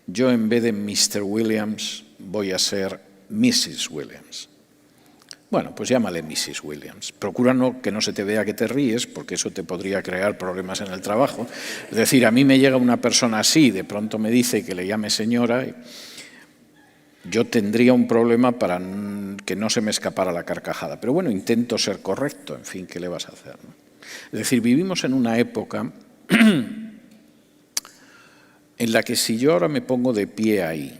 yo en vez de Mr. Williams voy a ser Mrs. Williams. Bueno, pues llámale Mrs. Williams. Procura que no se te vea que te ríes, porque eso te podría crear problemas en el trabajo. Es decir, a mí me llega una persona así, de pronto me dice que le llame señora, yo tendría un problema para que no se me escapara la carcajada. Pero bueno, intento ser correcto, en fin, ¿qué le vas a hacer, no? Es decir, vivimos en una época en la que si yo ahora me pongo de pie ahí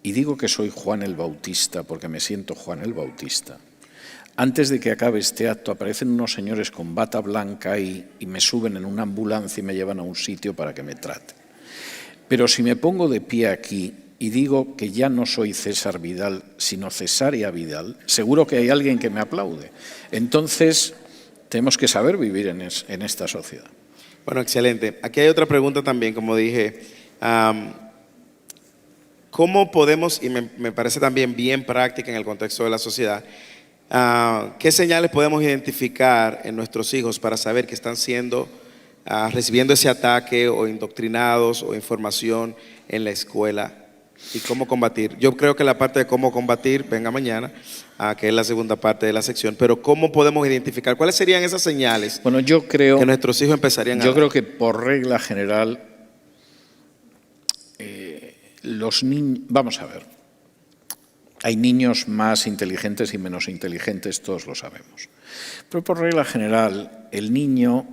y digo que soy Juan el Bautista, porque me siento Juan el Bautista, antes de que acabe este acto aparecen unos señores con bata blanca ahí y me suben en una ambulancia y me llevan a un sitio para que me traten. Pero si me pongo de pie aquí y digo que ya no soy César Vidal, sino Cesárea Vidal, seguro que hay alguien que me aplaude. Entonces, tenemos que saber vivir en esta sociedad. Bueno, excelente. Aquí hay otra pregunta también, como dije. ¿Cómo podemos, y me parece también bien práctica en el contexto de la sociedad, qué señales podemos identificar en nuestros hijos para saber que están recibiendo ese ataque o indoctrinados o información en la escuela? ¿Y cómo combatir? Yo creo que la parte de cómo combatir venga mañana, que es la segunda parte de la sección, pero ¿cómo podemos identificar? ¿Cuáles serían esas señales que nuestros hijos empezarían a dar? Yo creo que por regla general los niños, vamos a ver, hay niños más inteligentes y menos inteligentes, todos lo sabemos. Pero por regla general, el niño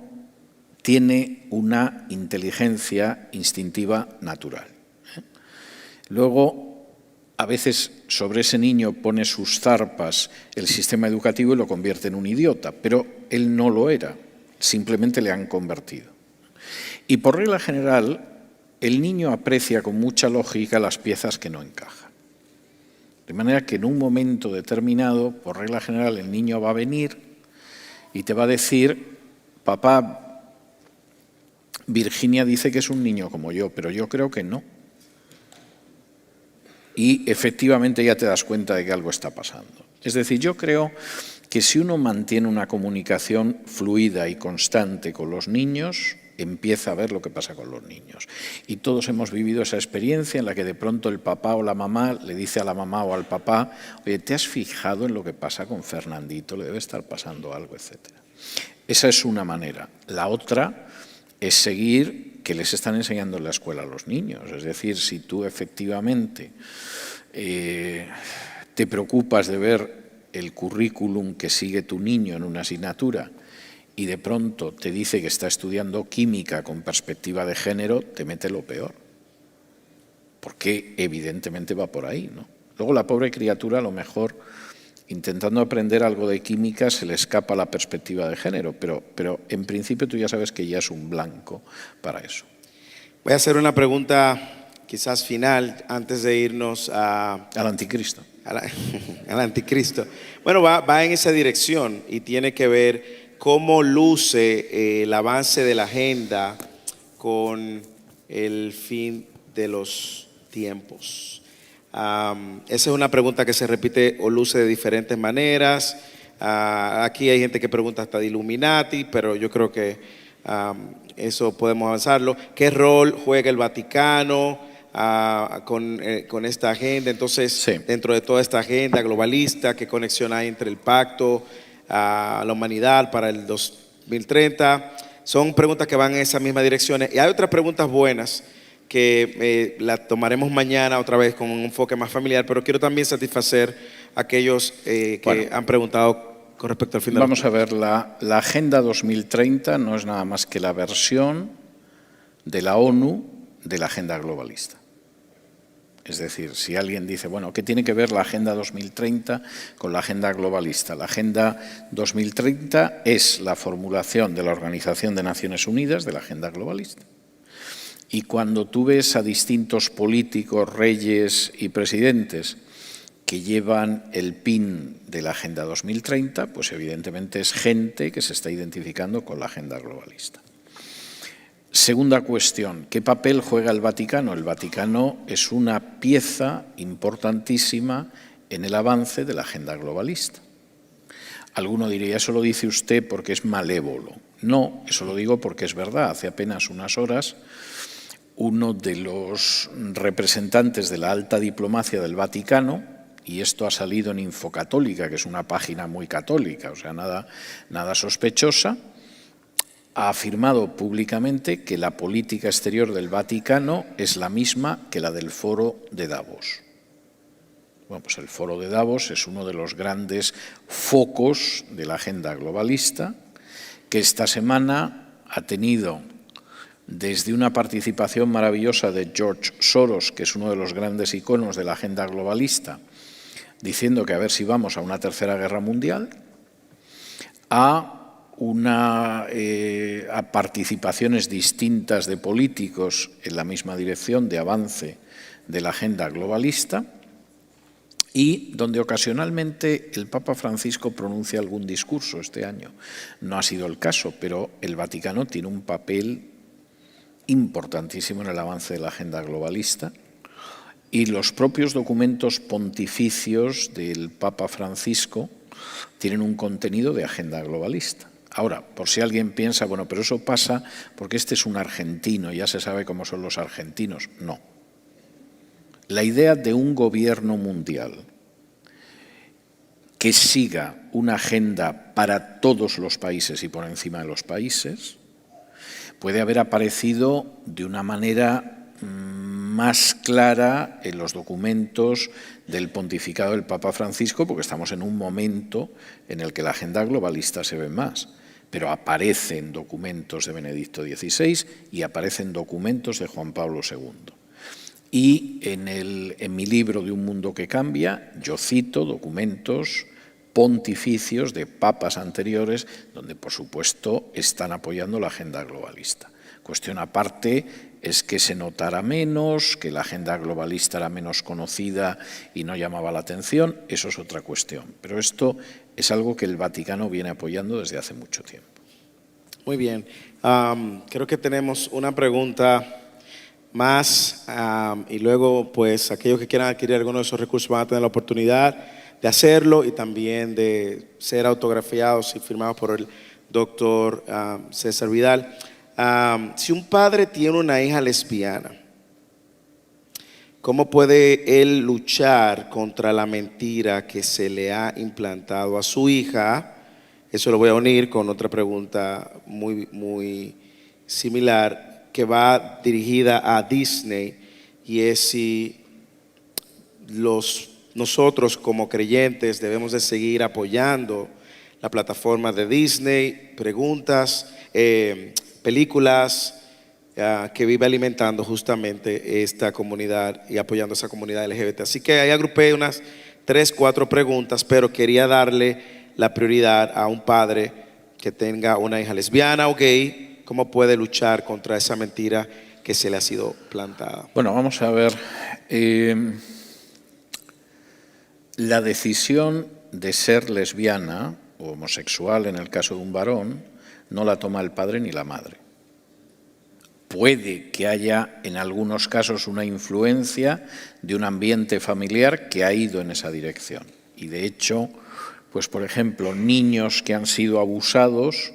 tiene una inteligencia instintiva natural. Luego, a veces sobre ese niño pone sus zarpas el sistema educativo y lo convierte en un idiota, pero él no lo era, simplemente le han convertido. Y por regla general, el niño aprecia con mucha lógica las piezas que no encajan. De manera que en un momento determinado, por regla general, el niño va a venir y te va a decir, papá, Virginia dice que es un niño como yo, pero yo creo que no. Y efectivamente ya te das cuenta de que algo está pasando. Es decir, yo creo que si uno mantiene una comunicación fluida y constante con los niños, empieza a ver lo que pasa con los niños. Y todos hemos vivido esa experiencia en la que de pronto el papá o la mamá le dice a la mamá o al papá, oye, ¿te has fijado en lo que pasa con Fernandito? Le debe estar pasando algo, etcétera. Esa es una manera. La otra es seguir que les están enseñando en la escuela a los niños. Es decir, si tú efectivamente te preocupas de ver el currículum que sigue tu niño en una asignatura y de pronto te dice que está estudiando química con perspectiva de género, te mete lo peor. Porque evidentemente va por ahí, ¿no? Luego la pobre criatura a lo mejor, intentando aprender algo de química, se le escapa la perspectiva de género, pero en principio tú ya sabes que ya es un blanco para eso. Voy a hacer una pregunta quizás final antes de irnos al anticristo. Al anticristo. Bueno, va en esa dirección y tiene que ver cómo luce el avance de la agenda con el fin de los tiempos. Esa es una pregunta que se repite o luce de diferentes maneras. Aquí hay gente que pregunta hasta de Illuminati, pero yo creo que eso podemos avanzarlo. ¿Qué rol juega el Vaticano con esta agenda? Entonces, sí, dentro de toda esta agenda globalista, ¿qué conexión hay entre el pacto a la humanidad para el 2030? Son preguntas que van en esas mismas direcciones. Y hay otras preguntas buenas que las tomaremos mañana otra vez con un enfoque más familiar, pero quiero también satisfacer a aquellos que han preguntado con respecto al fin de Vamos a ver, la Agenda 2030 no es nada más que la versión de la ONU de la agenda globalista. Es decir, si alguien dice, bueno, ¿qué tiene que ver la Agenda 2030 con la agenda globalista? La Agenda 2030 es la formulación de la Organización de Naciones Unidas de la agenda globalista. Y cuando tú ves a distintos políticos, reyes y presidentes que llevan el pin de la Agenda 2030, pues evidentemente es gente que se está identificando con la agenda globalista. Segunda cuestión, ¿qué papel juega el Vaticano? El Vaticano es una pieza importantísima en el avance de la agenda globalista. Alguno diría, eso lo dice usted porque es malévolo. No, eso lo digo porque es verdad. Hace apenas unas horas, uno de los representantes de la alta diplomacia del Vaticano, y esto ha salido en Infocatólica, que es una página muy católica, o sea, nada sospechosa, ha afirmado públicamente que la política exterior del Vaticano es la misma que la del Foro de Davos. Bueno, pues el Foro de Davos es uno de los grandes focos de la agenda globalista, que esta semana ha tenido desde una participación maravillosa de George Soros, que es uno de los grandes iconos de la agenda globalista, diciendo que a ver si vamos a una tercera guerra mundial, a participaciones distintas de políticos en la misma dirección de avance de la agenda globalista, y donde ocasionalmente el Papa Francisco pronuncia algún discurso. Este año no ha sido el caso, pero el Vaticano tiene un papel importantísimo en el avance de la agenda globalista, y los propios documentos pontificios del Papa Francisco tienen un contenido de agenda globalista. Ahora, por si alguien piensa, bueno, pero eso pasa porque este es un argentino, ya se sabe cómo son los argentinos. No. La idea de un gobierno mundial que siga una agenda para todos los países y por encima de los países puede haber aparecido de una manera más clara en los documentos del pontificado del Papa Francisco, porque estamos en un momento en el que la agenda globalista se ve más, pero aparecen documentos de Benedicto XVI y aparecen documentos de Juan Pablo II. Y en mi libro De un mundo que cambia, yo cito documentos pontificios de papas anteriores donde, por supuesto, están apoyando la agenda globalista. Cuestión aparte es que se notara menos, que la agenda globalista era menos conocida y no llamaba la atención, eso es otra cuestión. Pero esto es algo que el Vaticano viene apoyando desde hace mucho tiempo. Muy bien. Creo que tenemos una pregunta más y luego, pues, aquellos que quieran adquirir alguno de esos recursos van a tener la oportunidad de hacerlo y también de ser autografiados y firmados por el doctor César Vidal. Si un padre tiene una hija lesbiana, ¿cómo puede él luchar contra la mentira que se le ha implantado a su hija? Eso lo voy a unir con otra pregunta muy similar que va dirigida a Disney, y es si nosotros como creyentes debemos de seguir apoyando la plataforma de Disney, películas que vive alimentando justamente esta comunidad y apoyando esa comunidad LGBT. Así que ahí agrupé unas 3, 4 preguntas, pero quería darle la prioridad a un padre que tenga una hija lesbiana o gay. ¿Cómo puede luchar contra esa mentira que se le ha sido plantada? Bueno, vamos a ver. La decisión de ser lesbiana o homosexual en el caso de un varón no la toma el padre ni la madre. Puede que haya en algunos casos una influencia de un ambiente familiar que ha ido en esa dirección. Y de hecho, pues por ejemplo, niños que han sido abusados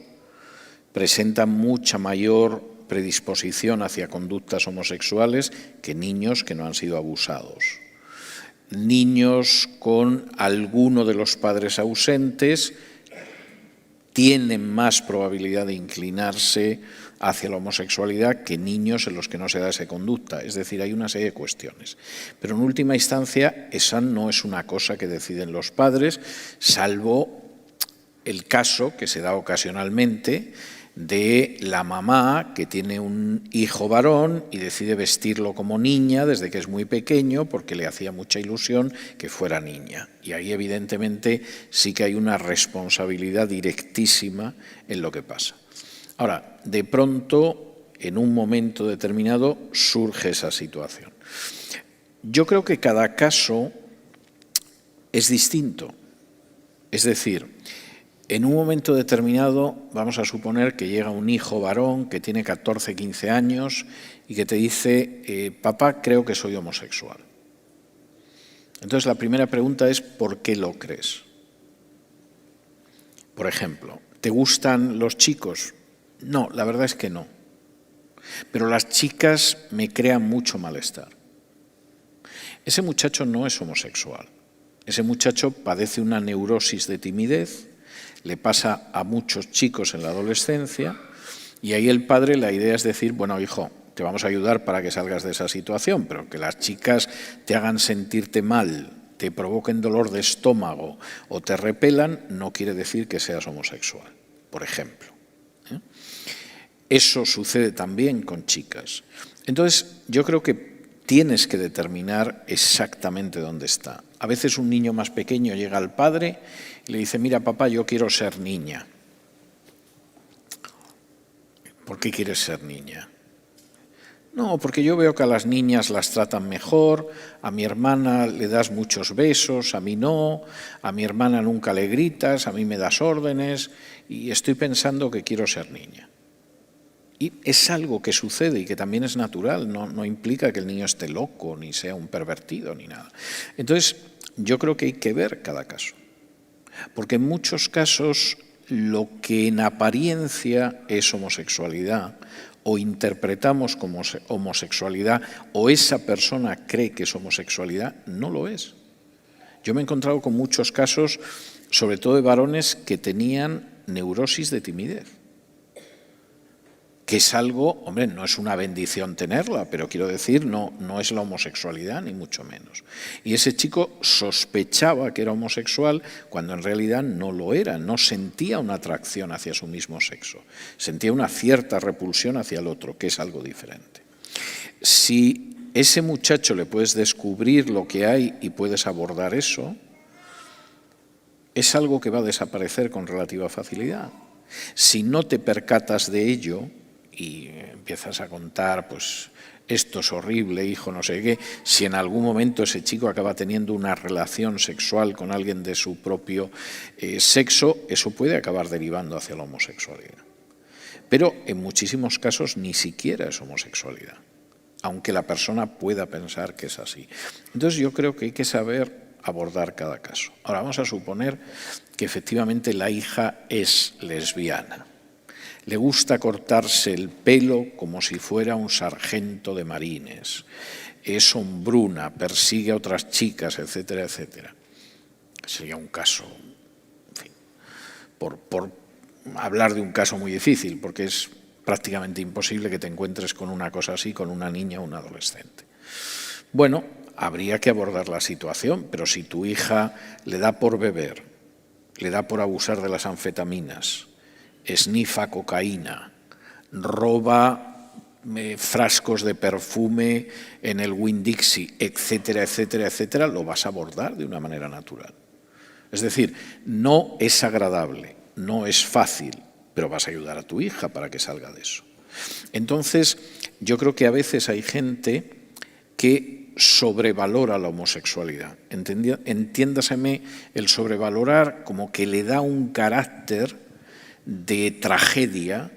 presentan mucha mayor predisposición hacia conductas homosexuales que niños que no han sido abusados. Niños con alguno de los padres ausentes tienen más probabilidad de inclinarse hacia la homosexualidad que niños en los que no se da esa conducta. Es decir, hay una serie de cuestiones. Pero en última instancia, esa no es una cosa que deciden los padres, salvo el caso que se da ocasionalmente de la mamá que tiene un hijo varón y decide vestirlo como niña desde que es muy pequeño porque le hacía mucha ilusión que fuera niña. Y ahí evidentemente sí que hay una responsabilidad directísima en lo que pasa. Ahora, de pronto, en un momento determinado, surge esa situación. Yo creo que cada caso es distinto. Es decir, en un momento determinado, vamos a suponer que llega un hijo varón que tiene 14, 15 años y que te dice, papá, creo que soy homosexual. Entonces la primera pregunta es ¿por qué lo crees? Por ejemplo, ¿te gustan los chicos? No, la verdad es que no. Pero las chicas me crean mucho malestar. Ese muchacho no es homosexual. Ese muchacho padece una neurosis de timidez, le pasa a muchos chicos en la adolescencia, y ahí el padre, la idea es decir, bueno, hijo, te vamos a ayudar para que salgas de esa situación, pero que las chicas te hagan sentirte mal, te provoquen dolor de estómago o te repelan, no quiere decir que seas homosexual, por ejemplo. Eso sucede también con chicas. Entonces, yo creo que tienes que determinar exactamente dónde está. A veces un niño más pequeño llega al padre y le dice, mira papá, yo quiero ser niña. ¿Por qué quieres ser niña? No, porque yo veo que a las niñas las tratan mejor, a mi hermana le das muchos besos, a mí no, a mi hermana nunca le gritas, a mí me das órdenes y estoy pensando que quiero ser niña. Y es algo que sucede y que también es natural, no implica que el niño esté loco, ni sea un pervertido, ni nada. Entonces, yo creo que hay que ver cada caso, porque en muchos casos lo que en apariencia es homosexualidad o interpretamos como homosexualidad o esa persona cree que es homosexualidad, no lo es. Yo me he encontrado con muchos casos, sobre todo de varones que tenían neurosis de timidez, que es algo, hombre, no es una bendición tenerla, pero quiero decir, no es la homosexualidad, ni mucho menos. Y ese chico sospechaba que era homosexual cuando en realidad no lo era, no sentía una atracción hacia su mismo sexo, sentía una cierta repulsión hacia el otro, que es algo diferente. Si ese muchacho le puedes descubrir lo que hay y puedes abordar eso, es algo que va a desaparecer con relativa facilidad. Si no te percatas de ello, y empiezas a contar, pues esto es horrible, hijo, no sé qué, si en algún momento ese chico acaba teniendo una relación sexual con alguien de su propio sexo, eso puede acabar derivando hacia la homosexualidad. Pero en muchísimos casos ni siquiera es homosexualidad, aunque la persona pueda pensar que es así. Entonces yo creo que hay que saber abordar cada caso. Ahora vamos a suponer que efectivamente la hija es lesbiana. Le gusta cortarse el pelo como si fuera un sargento de marines, es hombruna, persigue a otras chicas, etcétera, etcétera. Sería un caso, en fin, por hablar de un caso muy difícil, porque es prácticamente imposible que te encuentres con una cosa así con una niña o un adolescente. Bueno, habría que abordar la situación, pero si tu hija le da por beber, le da por abusar de las anfetaminas, esnifa cocaína, roba frascos de perfume en el Winn-Dixie, etcétera, etcétera, etcétera, lo vas a abordar de una manera natural. Es decir, no es agradable, no es fácil, pero vas a ayudar a tu hija para que salga de eso. Entonces, yo creo que a veces hay gente que sobrevalora la homosexualidad. Entiéndaseme el sobrevalorar como que le da un carácter de tragedia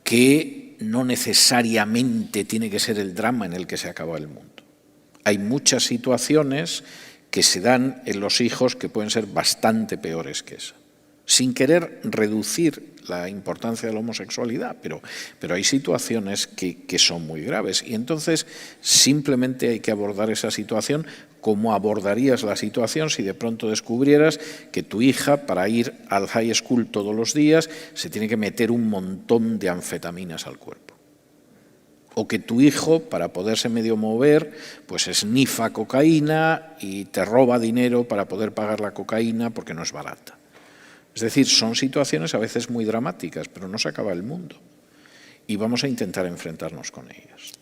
que no necesariamente tiene que ser el drama en el que se acaba el mundo. Hay muchas situaciones que se dan en los hijos que pueden ser bastante peores que esa, sin querer reducir la importancia de la homosexualidad, pero hay situaciones que son muy graves y entonces simplemente hay que abordar esa situación como abordarías la situación si de pronto descubrieras que tu hija para ir al high school todos los días se tiene que meter un montón de anfetaminas al cuerpo. O que tu hijo, para poderse medio mover, pues esnifa cocaína y te roba dinero para poder pagar la cocaína porque no es barata. Es decir, son situaciones a veces muy dramáticas, pero no se acaba el mundo. Y vamos a intentar enfrentarnos con ellas.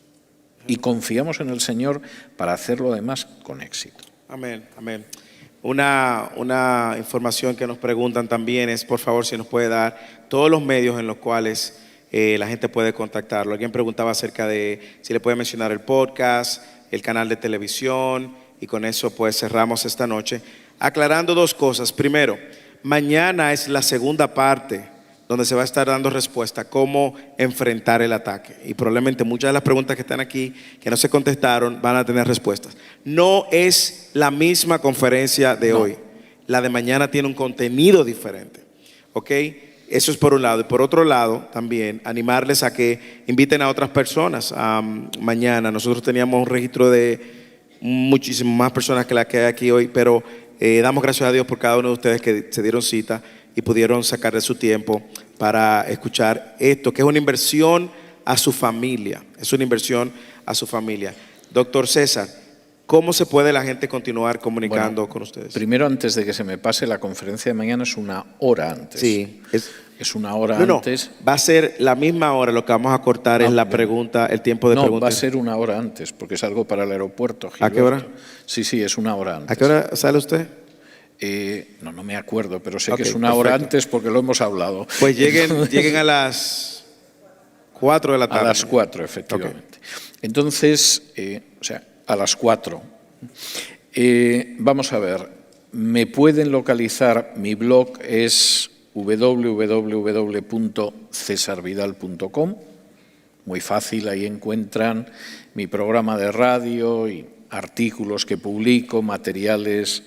Y confiamos en el Señor para hacerlo además con éxito. Amén, amén. Una información que nos preguntan también es, por favor, si nos puede dar todos los medios en los cuales la gente puede contactarlo. Alguien preguntaba acerca de si le puede mencionar el podcast, el canal de televisión, y con eso pues cerramos esta noche. Aclarando dos cosas. Primero, mañana es la segunda parte donde se va a estar dando respuesta a cómo enfrentar el ataque. Y probablemente muchas de las preguntas que están aquí, que no se contestaron, van a tener respuestas. No es la misma conferencia de hoy. La de mañana tiene un contenido diferente. ¿Ok? Eso es por un lado. Y por otro lado, también animarles a que inviten a otras personas. Mañana nosotros teníamos un registro de muchísimas más personas que las que hay aquí hoy, pero damos gracias a Dios por cada uno de ustedes que se dieron cita y pudieron sacar de su tiempo para escuchar esto, que es una inversión a su familia. Es una inversión a su familia. Doctor César, ¿cómo se puede la gente continuar comunicando con ustedes? Primero, antes de que se me pase, la conferencia de mañana es una hora antes. Sí. Es una hora antes. Va a ser la misma hora, lo que vamos a cortar es la pregunta, el tiempo de preguntas. No, va a ser una hora antes, porque salgo para el aeropuerto, Gilberto. ¿A qué hora? Sí, es una hora antes. ¿A qué hora sale usted? No me acuerdo, pero sé que es una hora antes porque lo hemos hablado. Pues lleguen a las 4 de la tarde. A las 4, efectivamente. Entonces, a las 4. Vamos a ver, me pueden localizar, mi blog es www.cesarvidal.com. Muy fácil, ahí encuentran mi programa de radio y artículos que publico, materiales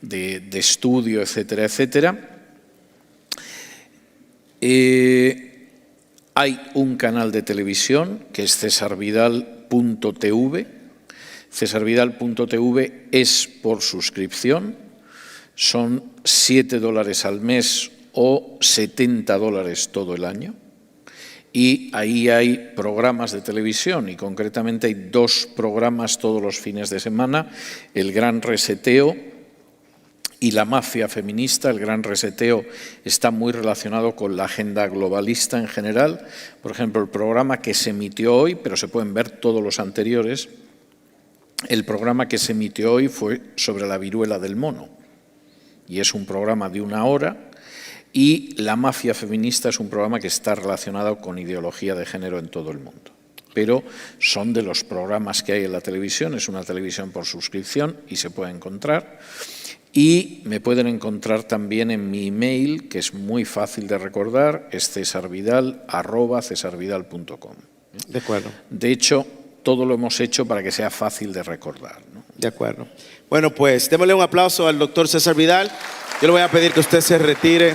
de estudio, etcétera, etcétera. Hay un canal de televisión que es cesarvidal.tv. Cesarvidal.tv es por suscripción, son $7 al mes o $70 todo el año. Y ahí hay programas de televisión y concretamente hay 2 programas todos los fines de semana, El Gran Reseteo y La Mafia Feminista. El Gran Reseteo está muy relacionado con la agenda globalista en general. Por ejemplo, el programa que se emitió hoy, pero se pueden ver todos los anteriores, el programa que se emitió hoy fue sobre la viruela del mono y es un programa de 1 hora. Y La Mafia Feminista es un programa que está relacionado con ideología de género en todo el mundo. Pero son de los programas que hay en la televisión, es una televisión por suscripción y se puede encontrar. Y me pueden encontrar también en mi email, que es muy fácil de recordar, es cesarvidal@cesarvidal.com. De acuerdo. De hecho, todo lo hemos hecho para que sea fácil de recordar, ¿no? De acuerdo. Bueno, pues démosle un aplauso al doctor César Vidal. Yo le voy a pedir que usted se retire.